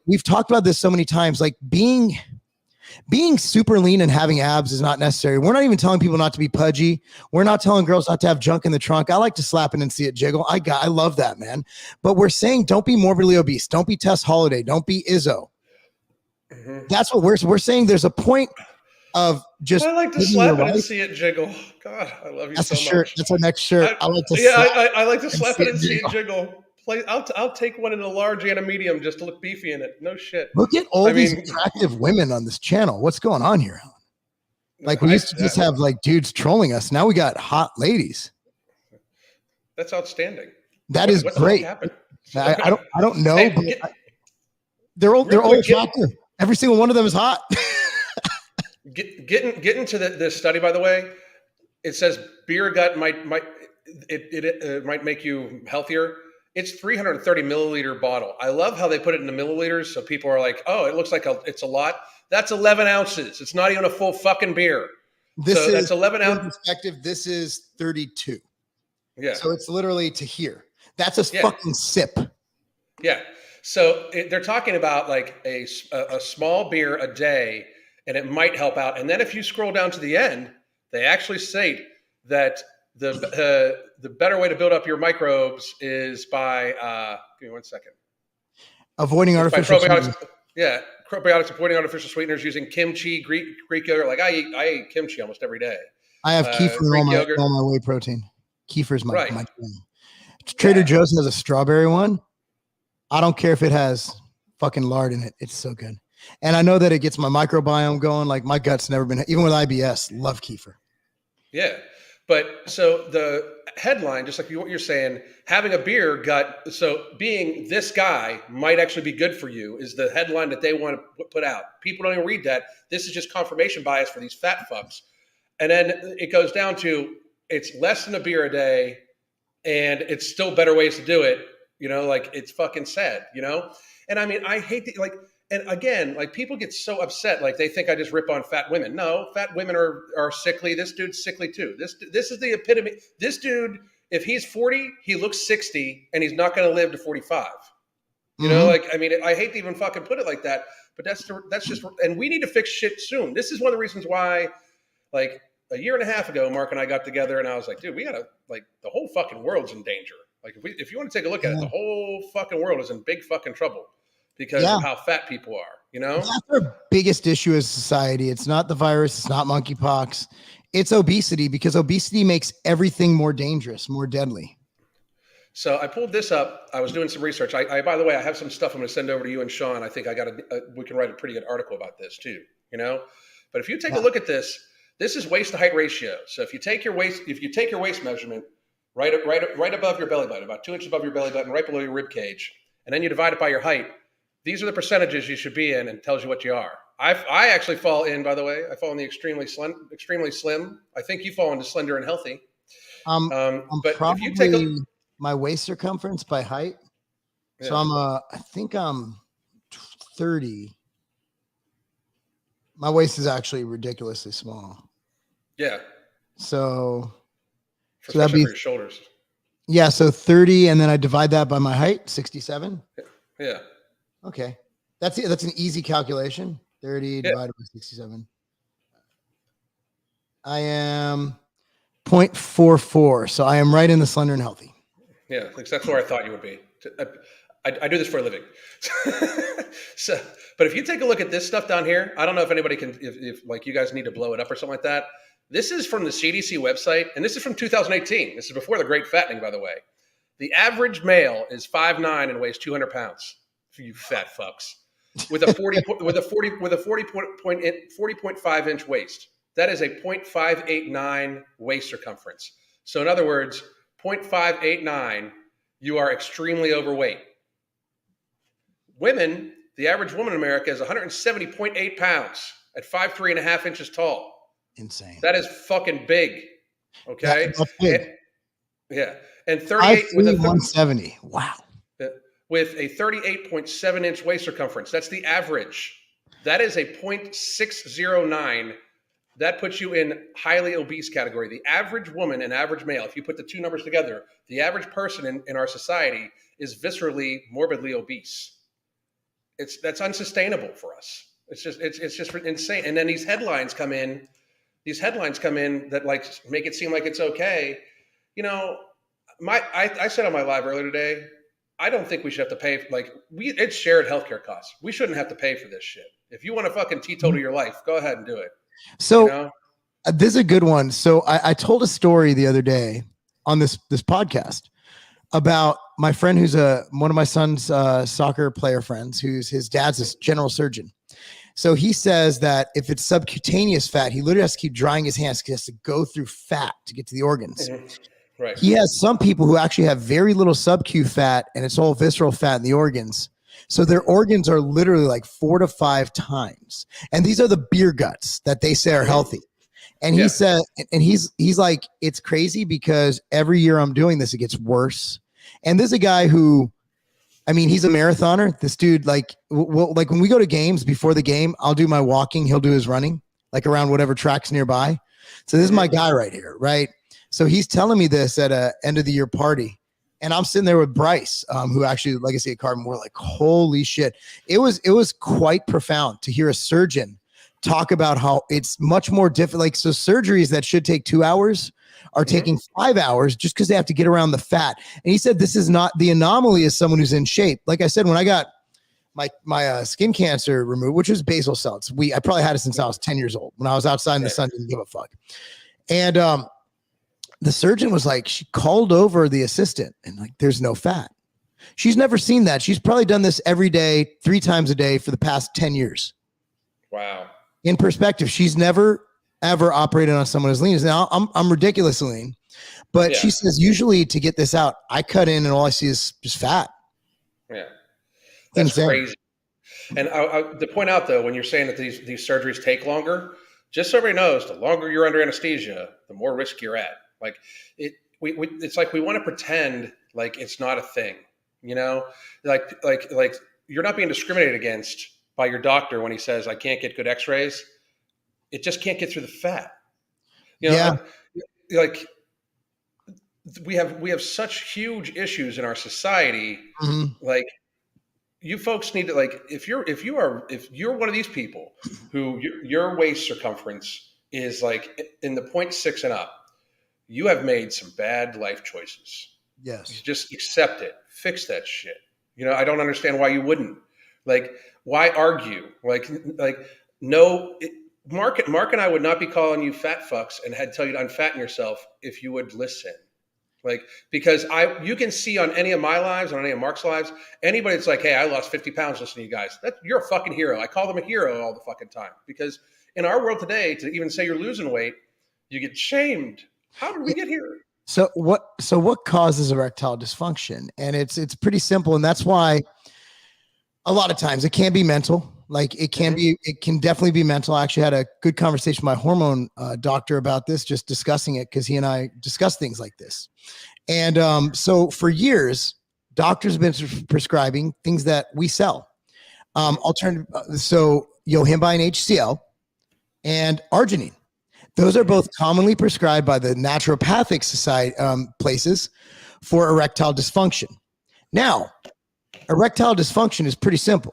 we've talked about this so many times, like being super lean and having abs is not necessary. We're not even telling people not to be pudgy. We're not telling girls not to have junk in the trunk. I like to slap it and see it jiggle. I love that, man. But we're saying don't be morbidly obese. Don't be Tess Holiday. Don't be Izzo. That's what we're saying. There's a point of just. I like to slap it and see it jiggle. God, I love you. That's so a shirt. Much. That's our next shirt. I like to slap it and see it jiggle. I'll take one in a large and a medium just to look beefy in it. No shit. Look at all these attractive women on this channel. What's going on here? Like, we used to just have like dudes trolling us. Now we got hot ladies. That's outstanding. That is great. I don't know. Hey, they're all attractive. Every single one of them is hot. Getting to this study, by the way, it says beer gut might make you healthier. It's 330 milliliter bottle. I love how they put it in the milliliters. So people are like, oh, it looks like it's a lot. That's 11 ounces. It's not even a full fucking beer. That's 11 ounces. Perspective. This is 32. Yeah. So it's literally to here. That's a fucking sip. Yeah. So they're talking about like a small beer a day and it might help out. And then if you scroll down to the end, they actually state that the better way to build up your microbes is by give me 1 second. Avoiding artificial sweeteners. Yeah, probiotics, avoiding artificial sweeteners, using kimchi, Greek yogurt. Like I eat kimchi almost every day. I have kefir in all my whey protein. Kefir is my jam. Trader Joe's has a strawberry one. I don't care if it has fucking lard in it. It's so good. And I know that it gets my microbiome going. Like my gut's never been, even with IBS, love kefir. Yeah. But so the headline, just like what you're saying, having a beer gut, so being this guy might actually be good for you is the headline that they want to put out. People don't even read that. This is just confirmation bias for these fat fucks. And then it goes down to it's less than a beer a day and it's still better ways to do it. You know, like it's fucking sad, you know? And I mean, I hate like, and again, like people get so upset, like they think I just rip on fat women. No, fat women are sickly. This dude's sickly too. This is the epitome. This dude, if he's 40, he looks 60 and he's not going to live to 45. You know, like, I mean, I hate to even fucking put it like that, but that's just, and we need to fix shit soon. This is one of the reasons why, like a year and a half ago, Mark and I got together and I was like, dude, we gotta, like the whole fucking world's in danger. Like if you want to take a look at it, the whole fucking world is in big fucking trouble because of how fat people are, you know? That's our biggest issue as a society. It's not the virus. It's not monkeypox. It's obesity, because obesity makes everything more dangerous, more deadly. So I pulled this up. I was doing some research. I by the way, I have some stuff I'm going to send over to you and Sean. I think we can write a pretty good article about this too, you know? But if you take a look at this, this is waist to height ratio. So if you take your waist measurement right above your belly button, about 2 inches above your belly button, right below your rib cage, and then you divide it by your height, these are the percentages you should be in, and tells you what you are. I actually fall in, by the way, I fall in the extremely slim. I think you fall into slender and healthy. But probably if you take my waist circumference by height. Yeah. So I think I'm 30. My waist is actually ridiculously small. Yeah. So that'd be for your shoulders. Yeah. So 30, and then I divide that by my height, 67. Yeah. Okay. That's an easy calculation. 30 divided by 67. I am 0.44. So I am right in the slender and healthy. Yeah. That's where I thought you would be. I do this for a living. So, but if you take a look at this stuff down here, I don't know if anybody can, if like you guys need to blow it up or something like that. This is from the CDC website, and this is from 2018. This is before the Great Fattening, by the way. The average male is 5'9" and weighs 200 pounds. For you fat fucks, with a 40.5 inch waist. That is a 0.589 waist circumference. So in other words, 0.589, you are extremely overweight. Women, the average woman in America is 170.8 pounds at 5'3.5" inches tall. Insane. That is fucking big. Okay. That's big. And 38 with a 170. Wow. With a 38.7 inch waist circumference. That's the average. That is a 0.609. That puts you in highly obese category. The average woman and average male, if you put the two numbers together, the average person in our society is viscerally, morbidly obese. That's unsustainable for us. It's just insane. And then these headlines come in that like make it seem like it's okay. You know, I said on my live earlier today, I don't think we should have to pay. It's shared healthcare costs. We shouldn't have to pay for this shit. If you want to fucking teetotal your life, go ahead and do it. So you know? This is a good one. So I told a story the other day on this podcast about my friend who's one of my son's soccer player friends, his dad's a general surgeon. So he says that if it's subcutaneous fat, he literally has to keep drying his hands because he has to go through fat to get to the organs. Mm-hmm. Right. He has some people who actually have very little sub-Q fat, and it's all visceral fat in the organs. So their organs are literally like 4 to 5 times. And these are the beer guts that they say are healthy. And he said, and he's like, it's crazy because every year I'm doing this, it gets worse. And there's a guy who, I mean, he's a marathoner. This dude, like when we go to games before the game, I'll do my walking. He'll do his running, like around whatever track's nearby. So this is my guy right here, right? So he's telling me this at a end of the year party, and I'm sitting there with Bryce, who actually, like I say, at Carbon, we're like, holy shit. It was quite profound to hear a surgeon talk about how it's much more difficult. Like, so surgeries that should take 2 hours are taking 5 hours just because they have to get around the fat. And he said, this is not the anomaly is someone who's in shape. Like I said, when I got my skin cancer removed, which was basal cells, I probably had it since I was 10 years old. When I was outside in the sun, didn't give a fuck. And the surgeon was like, she called over the assistant and like, there's no fat. She's never seen that. She's probably done this every day, 3 times a day for the past 10 years. Wow. In perspective, she's never ever operated on someone as lean as now. I'm ridiculously lean, but she says usually to get this out, I cut in and all I see is just fat. Yeah, that's crazy. And to point out though, when you're saying that these surgeries take longer, just so everybody knows, the longer you're under anesthesia, the more risk you're at. Like it's like we want to pretend like it's not a thing, you know, like you're not being discriminated against by your doctor when he says I can't get good X-rays. It just can't get through the fat. You know, like we have such huge issues in our society. Like you folks need to, like, if you're one of these people who your waist circumference is like in the 0.6 and up, you have made some bad life choices. Yes. You just accept it. Fix that shit. You know, I don't understand why you wouldn't. Like, why argue? Like no. Marc and I would not be calling you fat fucks and had to tell you to unfatten yourself if you would listen. Like, because you can see on any of my lives, on any of Marc's lives, anybody that's like, hey, I lost 50 pounds listening to you guys. You're a fucking hero. I call them a hero all the fucking time. Because in our world today, to even say you're losing weight, you get shamed. How did we get here? So what causes erectile dysfunction? And it's pretty simple. And that's why a lot of times it can be mental. Like it can definitely be mental. I actually had a good conversation with my hormone doctor about this, just discussing it, because he and I discuss things like this. And so for years, doctors have been prescribing things that we sell. Alternative, so yohimbine HCl and arginine. Those are both commonly prescribed by the naturopathic society places for erectile dysfunction. Now, erectile dysfunction is pretty simple.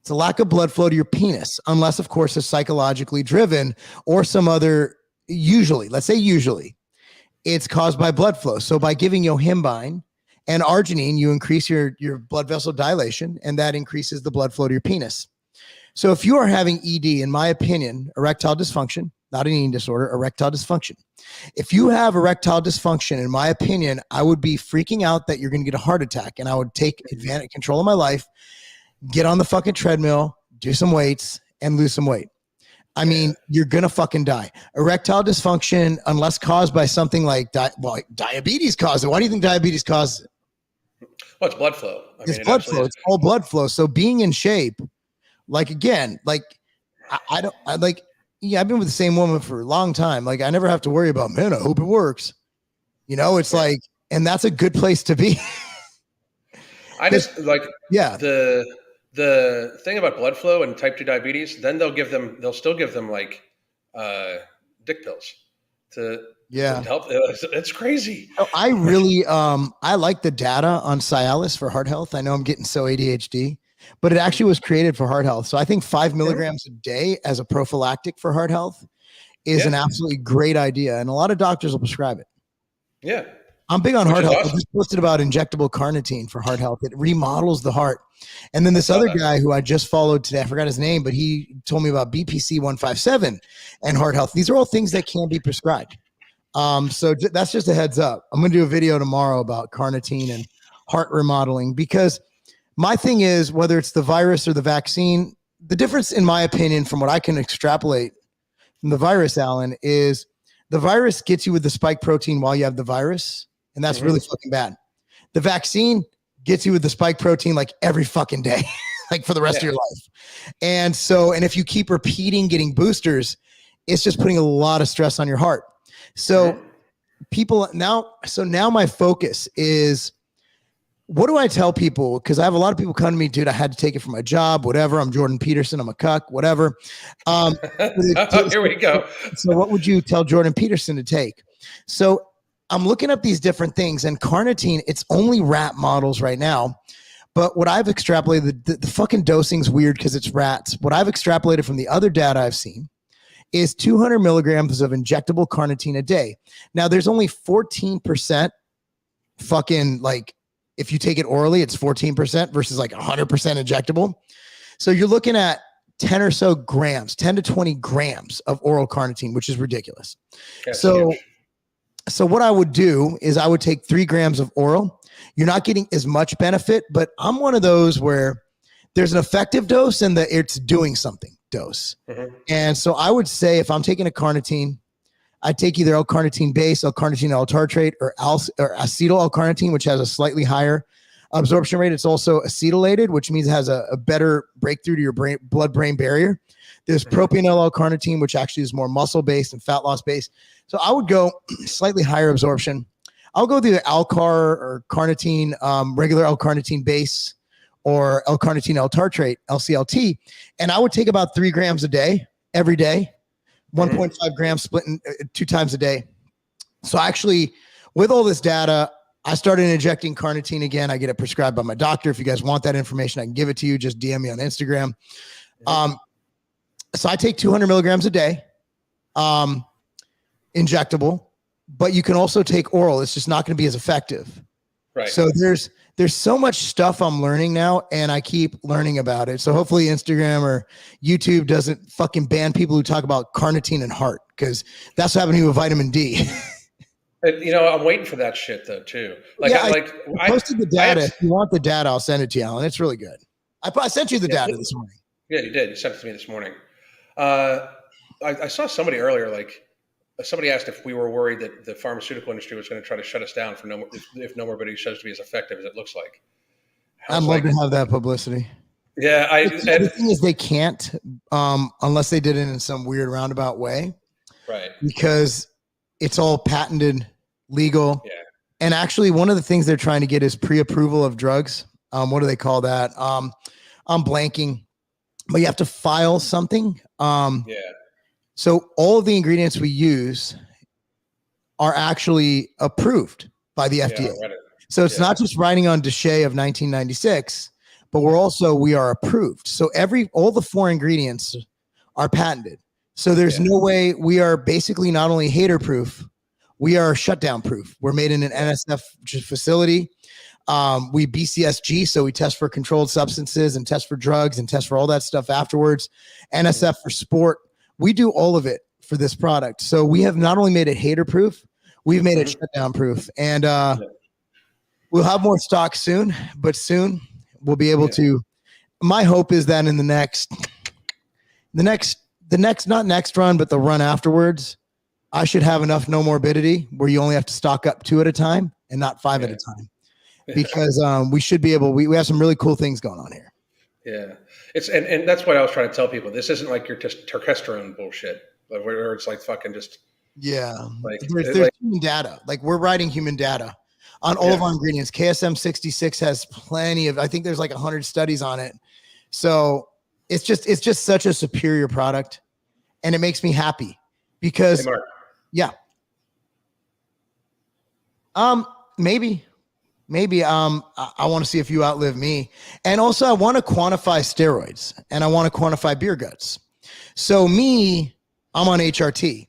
It's a lack of blood flow to your penis, unless, of course, it's psychologically driven or some other, usually, it's caused by blood flow. So by giving yohimbine and arginine, you increase your blood vessel dilation, and that increases the blood flow to your penis. So if you are having ED, in my opinion, erectile dysfunction, not an eating disorder, erectile dysfunction. If you have erectile dysfunction, in my opinion, I would be freaking out that you're going to get a heart attack, and I would take control of my life, get on the fucking treadmill, do some weights, and lose some weight. I mean, you're going to fucking die. Erectile dysfunction, unless caused by something like diabetes causes it. Why do you think diabetes causes it? Well, it's blood flow. It's blood flow. It's all blood flow. So being in shape, like, again, like, I've been with the same woman for a long time. Like, I never have to worry about, man, I hope it works. You know, it's like, and that's a good place to be. I just like, the thing about blood flow and type 2 diabetes, then they'll still give them like dick pills to help. It's crazy. I really, I like the data on Cialis for heart health. I know I'm getting so ADHD, but it actually was created for heart health. So I think 5 milligrams a day as a prophylactic for heart health is an absolutely great idea. And a lot of doctors will prescribe it. Yeah. I'm big on heart health. Awesome. I just posted about injectable carnitine for heart health. It remodels the heart. And then this other guy who I just followed today, I forgot his name, but he told me about BPC 157 and heart health. These are all things that can be prescribed. So that's just a heads up. I'm going to do a video tomorrow about carnitine and heart remodeling, because my thing is, whether it's the virus or the vaccine, the difference, in my opinion, from what I can extrapolate from the virus, Alan, is the virus gets you with the spike protein while you have the virus. And that's really fucking bad. The vaccine gets you with the spike protein like every fucking day, like for the rest of your life. And so, and if you keep repeating getting boosters, it's just putting a lot of stress on your heart. So now my focus is, what do I tell people? Because I have a lot of people come to me, dude, I had to take it for my job, whatever. I'm Jordan Peterson. I'm a cuck, whatever. Here we go. So what would you tell Jordan Peterson to take? So I'm looking up these different things, and carnitine, it's only rat models right now, But what I've extrapolated, the fucking dosing's weird because it's rats. What I've extrapolated from the other data I've seen is 200 milligrams of injectable carnitine a day. Now, there's only 14% fucking, like, if you take it orally, it's 14% versus like 100% injectable. So you're looking at 10 or so grams, 10 to 20 grams of oral carnitine, which is ridiculous. That's so huge. So what I would do is I would take 3 grams of oral. You're not getting as much benefit, but I'm one of those where there's an effective dose and the it's doing something dose. Mm-hmm. And so I would say if I'm taking a carnitine, I take either L-carnitine base, L-carnitine L-tartrate, or acetyl L-carnitine, which has a slightly higher absorption rate. It's also acetylated, which means it has a better breakthrough to your blood-brain barrier. There's propionyl L-carnitine, which actually is more muscle-based and fat loss-based. So I would go slightly higher absorption. I'll go either Alcar or carnitine, regular L-carnitine base, or L-carnitine L-tartrate, LCLT, and I would take about 3 grams a day, every day, 1.5 grams split in 2 times a day. So actually, with all this data, I started injecting carnitine again. I get it prescribed by my doctor. If you guys want that information, I can give it to you. Just DM me on Instagram. So I take 200 milligrams a day, injectable, but you can also take oral. It's just not going to be as effective. Right. So there's so much stuff I'm learning now, and I keep learning about it. So hopefully Instagram or YouTube doesn't fucking ban people who talk about carnitine and heart, because that's happening with vitamin D. And, you know, I'm waiting for that shit though too. Like, Yeah, I posted the data. If you want the data, I'll send it to you, Alan. It's really good. I sent you the data this morning. Yeah, you did. You sent it to me this morning. I saw somebody earlier, like somebody asked if we were worried that the pharmaceutical industry was going to try to shut us down for if Nomobody shows to be as effective as it looks like. I'd love to have that publicity. Yeah, the thing is they can't unless they did it in some weird roundabout way. Right. Because it's all patented, legal. Yeah. And actually one of the things they're trying to get is pre-approval of drugs. What do they call that? I'm blanking, but you have to file something. Yeah. So all of the ingredients we use are actually approved by the FDA. Yeah, so it's not just writing on Deshay of 1996, but we are approved. So all the 4 ingredients are patented. So there's no way. We are basically not only hater proof, we are shutdown proof. We're made in an NSF facility. We BCSG, so we test for controlled substances and test for drugs and test for all that stuff afterwards. NSF for sport. We do all of it for this product. So we have not only made it hater proof, we've made it shutdown proof. And we'll have more stock soon, but soon we'll be able to. My hope is that in the next, not next run, but the run afterwards, I should have enough no morbidity where you only have to stock up 2 at a time and not 5 at a time. Because we should be able, we have some really cool things going on here. Yeah. It's and that's what I was trying to tell people. This isn't like your just testosterone bullshit, where it's like fucking just like there's human data. Like we're writing human data on all of our ingredients. KSM 66 has plenty of. I think there's like 100 studies on it. So it's just such a superior product, and it makes me happy because Maybe I want to see if you outlive me. And also I want to quantify steroids and I want to quantify beer guts. So I'm on HRT.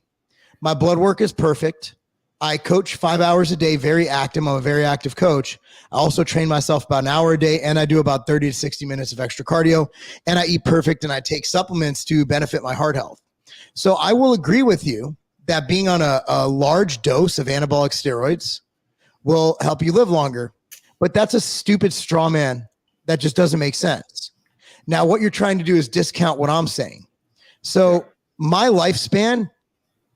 My blood work is perfect. I coach 5 hours a day, very active. I'm a very active coach. I also train myself about an hour a day and I do about 30 to 60 minutes of extra cardio and I eat perfect and I take supplements to benefit my heart health. So I will agree with you that being on a large dose of anabolic steroids will help you live longer. But that's a stupid straw man that just doesn't make sense. Now, what you're trying to do is discount what I'm saying. So my lifespan,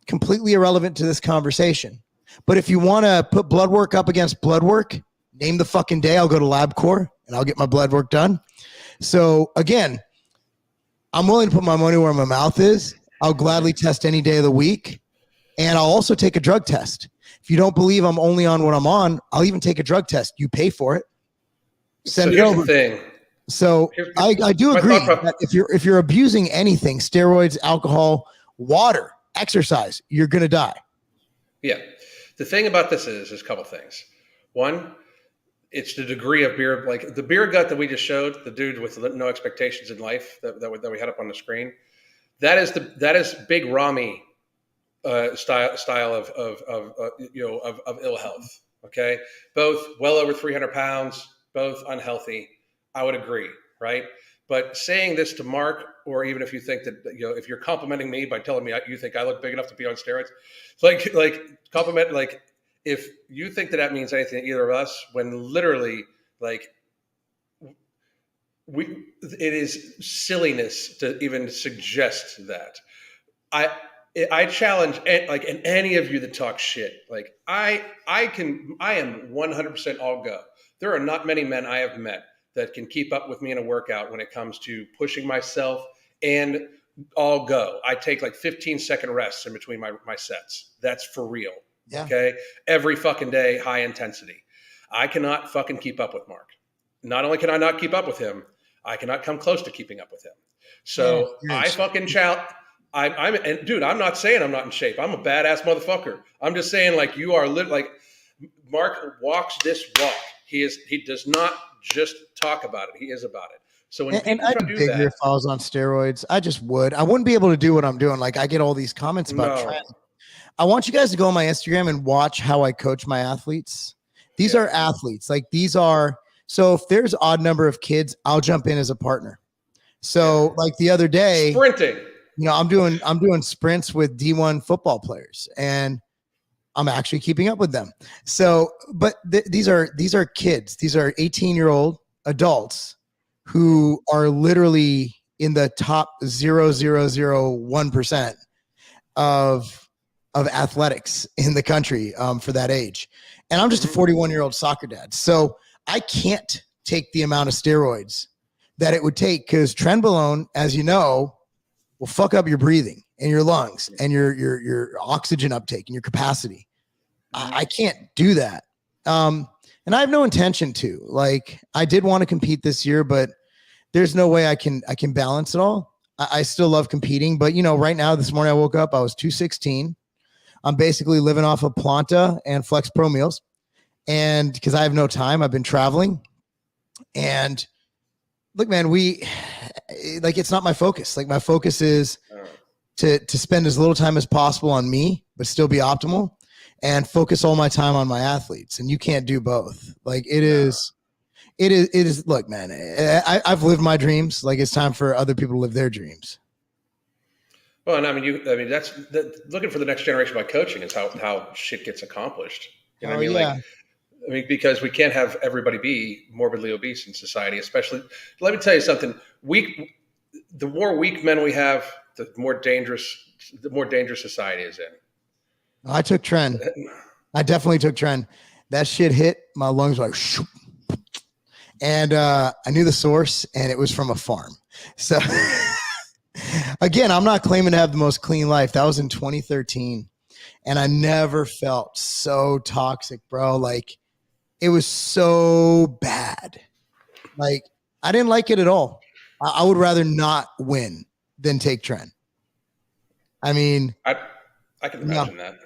completely irrelevant to this conversation. But if you want to put blood work up against blood work, name the fucking day, I'll go to LabCorp and I'll get my blood work done. So again, I'm willing to put my money where my mouth is. I'll gladly test any day of the week. And I'll also take a drug test. If you don't believe I'm only on what I'm on, I'll even take a drug test. You pay for it. Send it over. So I do agree that if you're abusing anything, steroids, alcohol, water, exercise, you're going to die. Yeah. The thing about this is a couple things. One, it's the degree of beer, like the beer gut that we just showed, the dude with no expectations in life that we had up on the screen. That is big Rami style of ill health. Okay, both well over 300 pounds, both unhealthy. I would agree, right? But saying this to Mark, or even if you think that if you're complimenting me by telling me you think I look big enough to be on steroids, like compliment, like if you think that means anything to either of us, when literally like it is silliness to even suggest that. I challenge and any of you that talk shit. Like I am 100% all go. There are not many men I have met that can keep up with me in a workout when it comes to pushing myself and all go. I take like 15-second rests in between my sets. That's for real. Yeah. Okay. Every fucking day, high intensity. I cannot fucking keep up with Mark. Not only can I not keep up with him, I cannot come close to keeping up with him. So I fucking challenge. And dude, I'm not saying I'm not in shape. I'm a badass motherfucker. I'm just saying, like, you are like Mark walks this walk. He does not just talk about it. He is about it. So when people I'd be bigger if I was on steroids. I just would. I wouldn't be able to do what I'm doing. Like, I get all these comments about trend. I want you guys to go on my Instagram and watch how I coach my athletes. These are athletes. Like, these are. So if there's odd number of kids, I'll jump in as a partner. So like the other day, sprinting. I'm doing sprints with D1 football players, and I'm actually keeping up with them. So, but these are kids. These are 18-year-old adults who are literally in the top 0.001% of athletics in the country for that age. And I'm just a 41-year-old soccer dad. So I can't take the amount of steroids that it would take, because Trenbolone, as you know, will fuck up your breathing and your lungs and your oxygen uptake and your capacity. I can't do that. And I have no intention to. Like, I did want to compete this year, but there's no way I can balance it all. I still love competing, but right now, this morning I woke up, I was 216. I'm basically living off of Planta and Flex Pro meals. And because I have no time, I've been traveling. And look, man, it's not my focus. Like, my focus is to spend as little time as possible on me, but still be optimal, and focus all my time on my athletes. And you can't do both. Like, it is, look, man, I've lived my dreams. Like, it's time for other people to live their dreams. Well, and that's looking for the next generation by coaching is how shit gets accomplished. You know what I mean? Yeah. Because we can't have everybody be morbidly obese in society, especially. Let me tell you something. The more weak men we have, the more dangerous society is in. I took Tren. I definitely took Tren. That shit hit my lungs like, shoop. And I knew the source, and it was from a farm. So again, I'm not claiming to have the most clean life. That was in 2013, and I never felt so toxic, bro. Like, it was so bad. Like, I didn't like it at all. I would rather not win than take Tren. I mean, I can imagine that.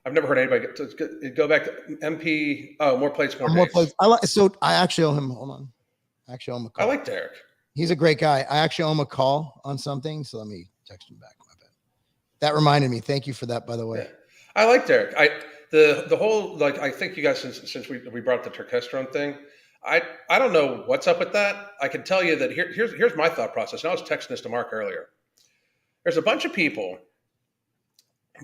I've never heard anybody go back to MP. Oh, more plates, more days. I actually owe him. Hold on. I actually owe him a call. I like Derek. He's a great guy. I actually owe him a call on something. So let me text him back. My bad. That reminded me. Thank you for that, by the way. Yeah. I like Derek. The whole, like, I think you guys, since we brought up the testosterone thing, I don't know what's up with that. I can tell you that here's my thought process. And I was texting this to Mark earlier. There's a bunch of people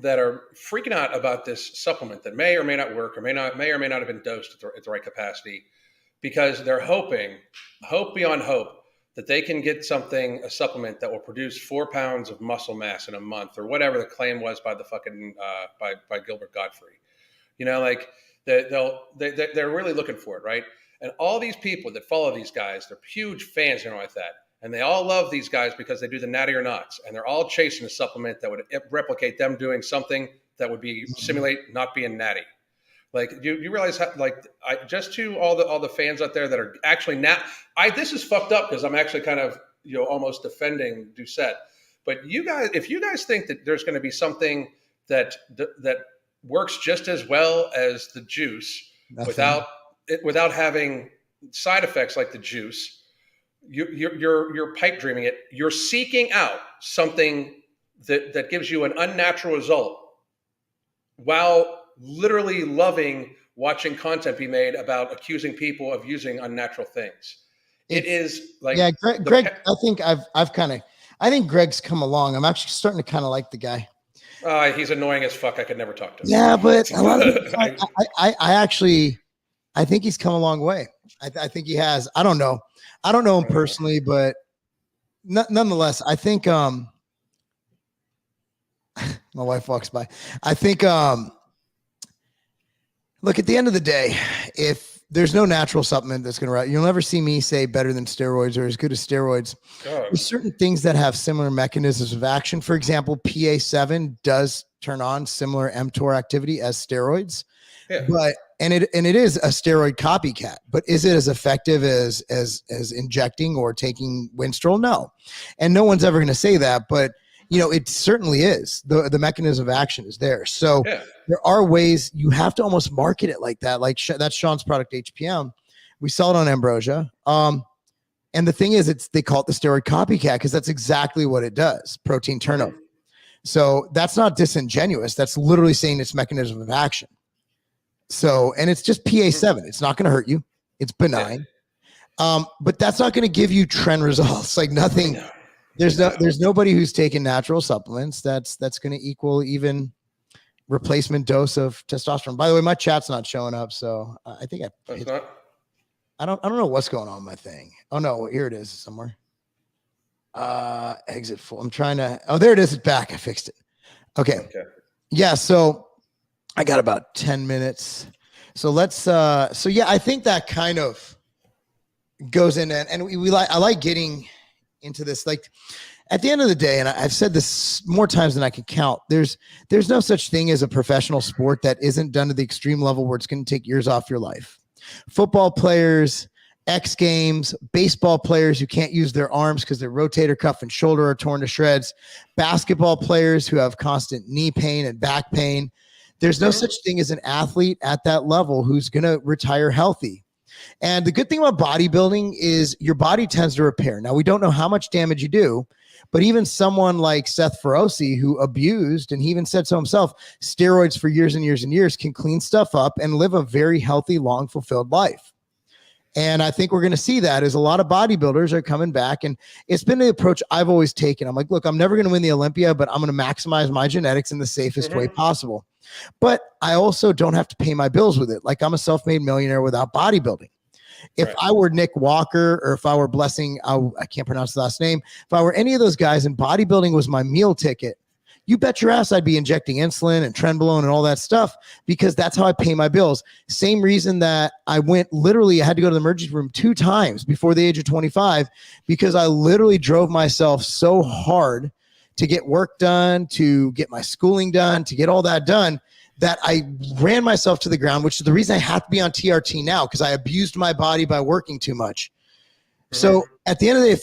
that are freaking out about this supplement that may or may not work, or may or may not have been dosed at the right capacity, because they're hope beyond hope, that they can get a supplement that will produce 4 pounds of muscle mass in a month, or whatever the claim was by the fucking by Gilbert Godfrey. Like, they're really looking for it, right? And all these people that follow these guys, they're huge fans, like that. And they all love these guys because they do the natty or nots. And they're all chasing a supplement that would replicate them doing something that would be simulate not being natty. Like, you realize how, like, just to all the fans out there that are actually this is fucked up, because I'm actually kind of, almost defending Doucette. But if you guys think that there's going to be something that works just as well as the juice, Nothing. without having side effects like the juice. You're pipe dreaming it. You're seeking out something that gives you an unnatural result while literally loving watching content be made about accusing people of using unnatural things. It is like, yeah, Greg, I think I think Greg's come along. I'm actually starting to kind of like the guy. He's annoying as fuck. I could never talk to him. Yeah, but a lot of people, I think he's come a long way. I think he has. I don't know him personally, but nonetheless, I think my wife walks by. I think look, at the end of the day, if there's no natural supplement that's going to, you'll never see me say better than steroids or as good as steroids. There's certain things that have similar mechanisms of action. For example, PA7 does turn on similar mTOR activity as steroids, but and it is a steroid copycat. But is it as effective as injecting or taking Winstrol? No, and no one's ever going to say that. But it certainly is. The mechanism of action is there. So there are ways you have to almost market it like that. Like that's Sean's product, HPM. We sell it on Ambrosia. And the thing is, they call it the steroid copycat because that's exactly what it does, protein turnover. So that's not disingenuous. That's literally saying its mechanism of action. So, and it's just PA7. It's not going to hurt you. It's benign. But that's not going to give you trend results. Like nothing. There's nobody who's taken natural supplements that's going to equal even replacement dose of testosterone. By the way, my chat's not showing up, so I think I don't know what's going on with my thing. Oh no, here it is somewhere. Exit full. I'm trying to. Oh, there it is. It's back. I fixed it. Okay. Yeah. So I got about 10 minutes. So let's. So yeah, I think that kind of goes in, and I like getting into this. Like at the end of the day, and I've said this more times than I can count, there's no such thing as a professional sport that isn't done to the extreme level where it's going to take years off your life. Football players, X Games, baseball players who can't use their arms because their rotator cuff and shoulder are torn to shreds, basketball players who have constant knee pain and back pain. There's no such thing as an athlete at that level who's going to retire healthy. And the good thing about bodybuilding is your body tends to repair. Now, we don't know how much damage you do, but even someone like Seth Feroce, who abused, and he even said so himself, steroids for years and years and years, can clean stuff up and live a very healthy, long, fulfilled life. And I think we're going to see that as a lot of bodybuilders are coming back. And it's been the approach I've always taken. I'm like, look, I'm never going to win the Olympia, but I'm going to maximize my genetics in the safest way possible. But I also don't have to pay my bills with it. Like I'm a self-made millionaire without bodybuilding. If I were Nick Walker, or if I were Blessing, I can't pronounce the last name. If I were any of those guys and bodybuilding was my meal ticket, you bet your ass I'd be injecting insulin and Trenbolone and all that stuff because that's how I pay my bills. Same reason that I had to go to the emergency room 2 times before the age of 25 because I literally drove myself so hard to get work done, to get my schooling done, to get all that done, that I ran myself to the ground, which is the reason I have to be on TRT now because I abused my body by working too much. So at the end of the day,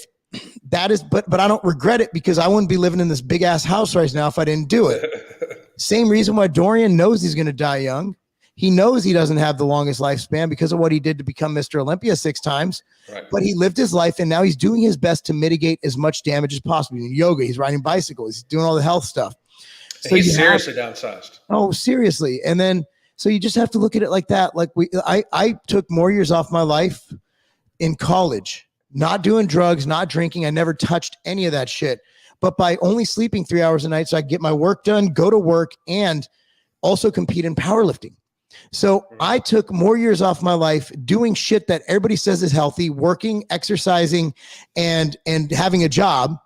that is, but I don't regret it because I wouldn't be living in this big ass house right now if I didn't do it. Same reason why Dorian knows he's going to die young. He knows he doesn't have the longest lifespan because of what he did to become Mr. Olympia 6 times, but he lived his life and now he's doing his best to mitigate as much damage as possible. He's in yoga, he's riding bicycles, he's doing all the health stuff. So he's seriously downsized. Oh, seriously. And then, so you just have to look at it like that. Like I took more years off my life in college, not doing drugs, not drinking. I never touched any of that shit, but by only sleeping 3 hours a night so I could get my work done, go to work, and also compete in powerlifting. So I took more years off my life doing shit that everybody says is healthy, working, exercising, and having a job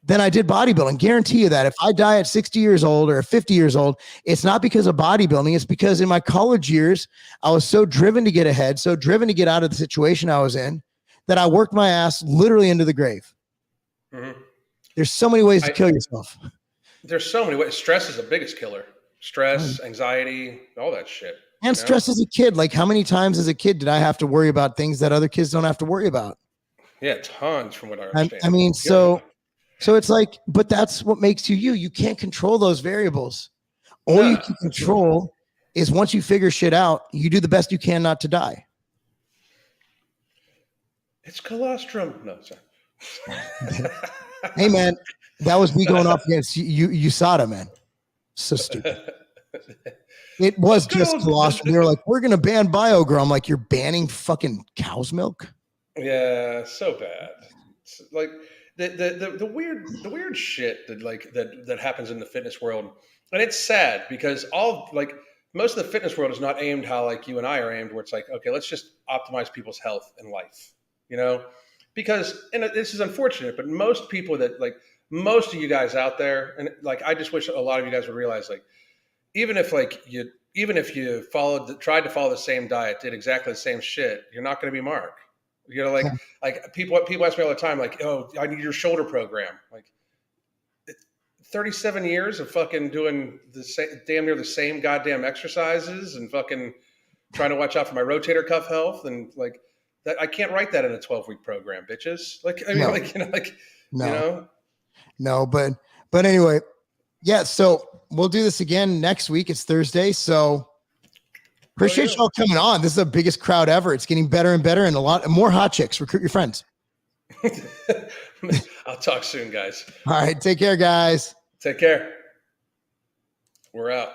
than I did bodybuilding. Guarantee you that if I die at 60 years old or 50 years old, it's not because of bodybuilding. It's because in my college years, I was so driven to get ahead, so driven to get out of the situation I was in, that I worked my ass literally into the grave. There's so many ways to kill yourself. There's so many ways. Stress is the biggest killer. Stress, anxiety, all that shit. And stress as a kid. Like how many times as a kid did I have to worry about things that other kids don't have to worry about? Yeah, tons from what I understand. I mean, so it's like, but that's what makes you you. You can't control those variables. All you can control is once you figure shit out, you do the best you can not to die. It's colostrum. No, sorry. Hey man, that was me going off against USADA, man. So stupid. It was just colostrum. They were like, we're gonna ban Biogrow. I'm like, you're banning fucking cow's milk? Yeah, so bad. It's like the weird shit that happens in the fitness world, and it's sad because most of the fitness world is not aimed how like you and I are aimed, where it's like, okay, let's just optimize people's health and life, because and this is unfortunate, but most people most of you guys out there, and like I just wish a lot of you guys would realize, like, even if you tried to follow the same diet, did exactly the same shit, you're not going to be Mark. Like people ask me all the time, like, oh, I need your shoulder program. Like, 37 years of fucking doing damn near the same goddamn exercises and fucking trying to watch out for my rotator cuff health, and like that, I can't write that in a 12-week program, bitches. Like, I mean, no, but anyway, yeah. So we'll do this again next week. It's Thursday, so appreciate y'all coming on. This is the biggest crowd ever. It's getting better and better, and a lot more hot chicks. Recruit your friends. I'll talk soon, guys. All right, take care, guys. Take care. We're out.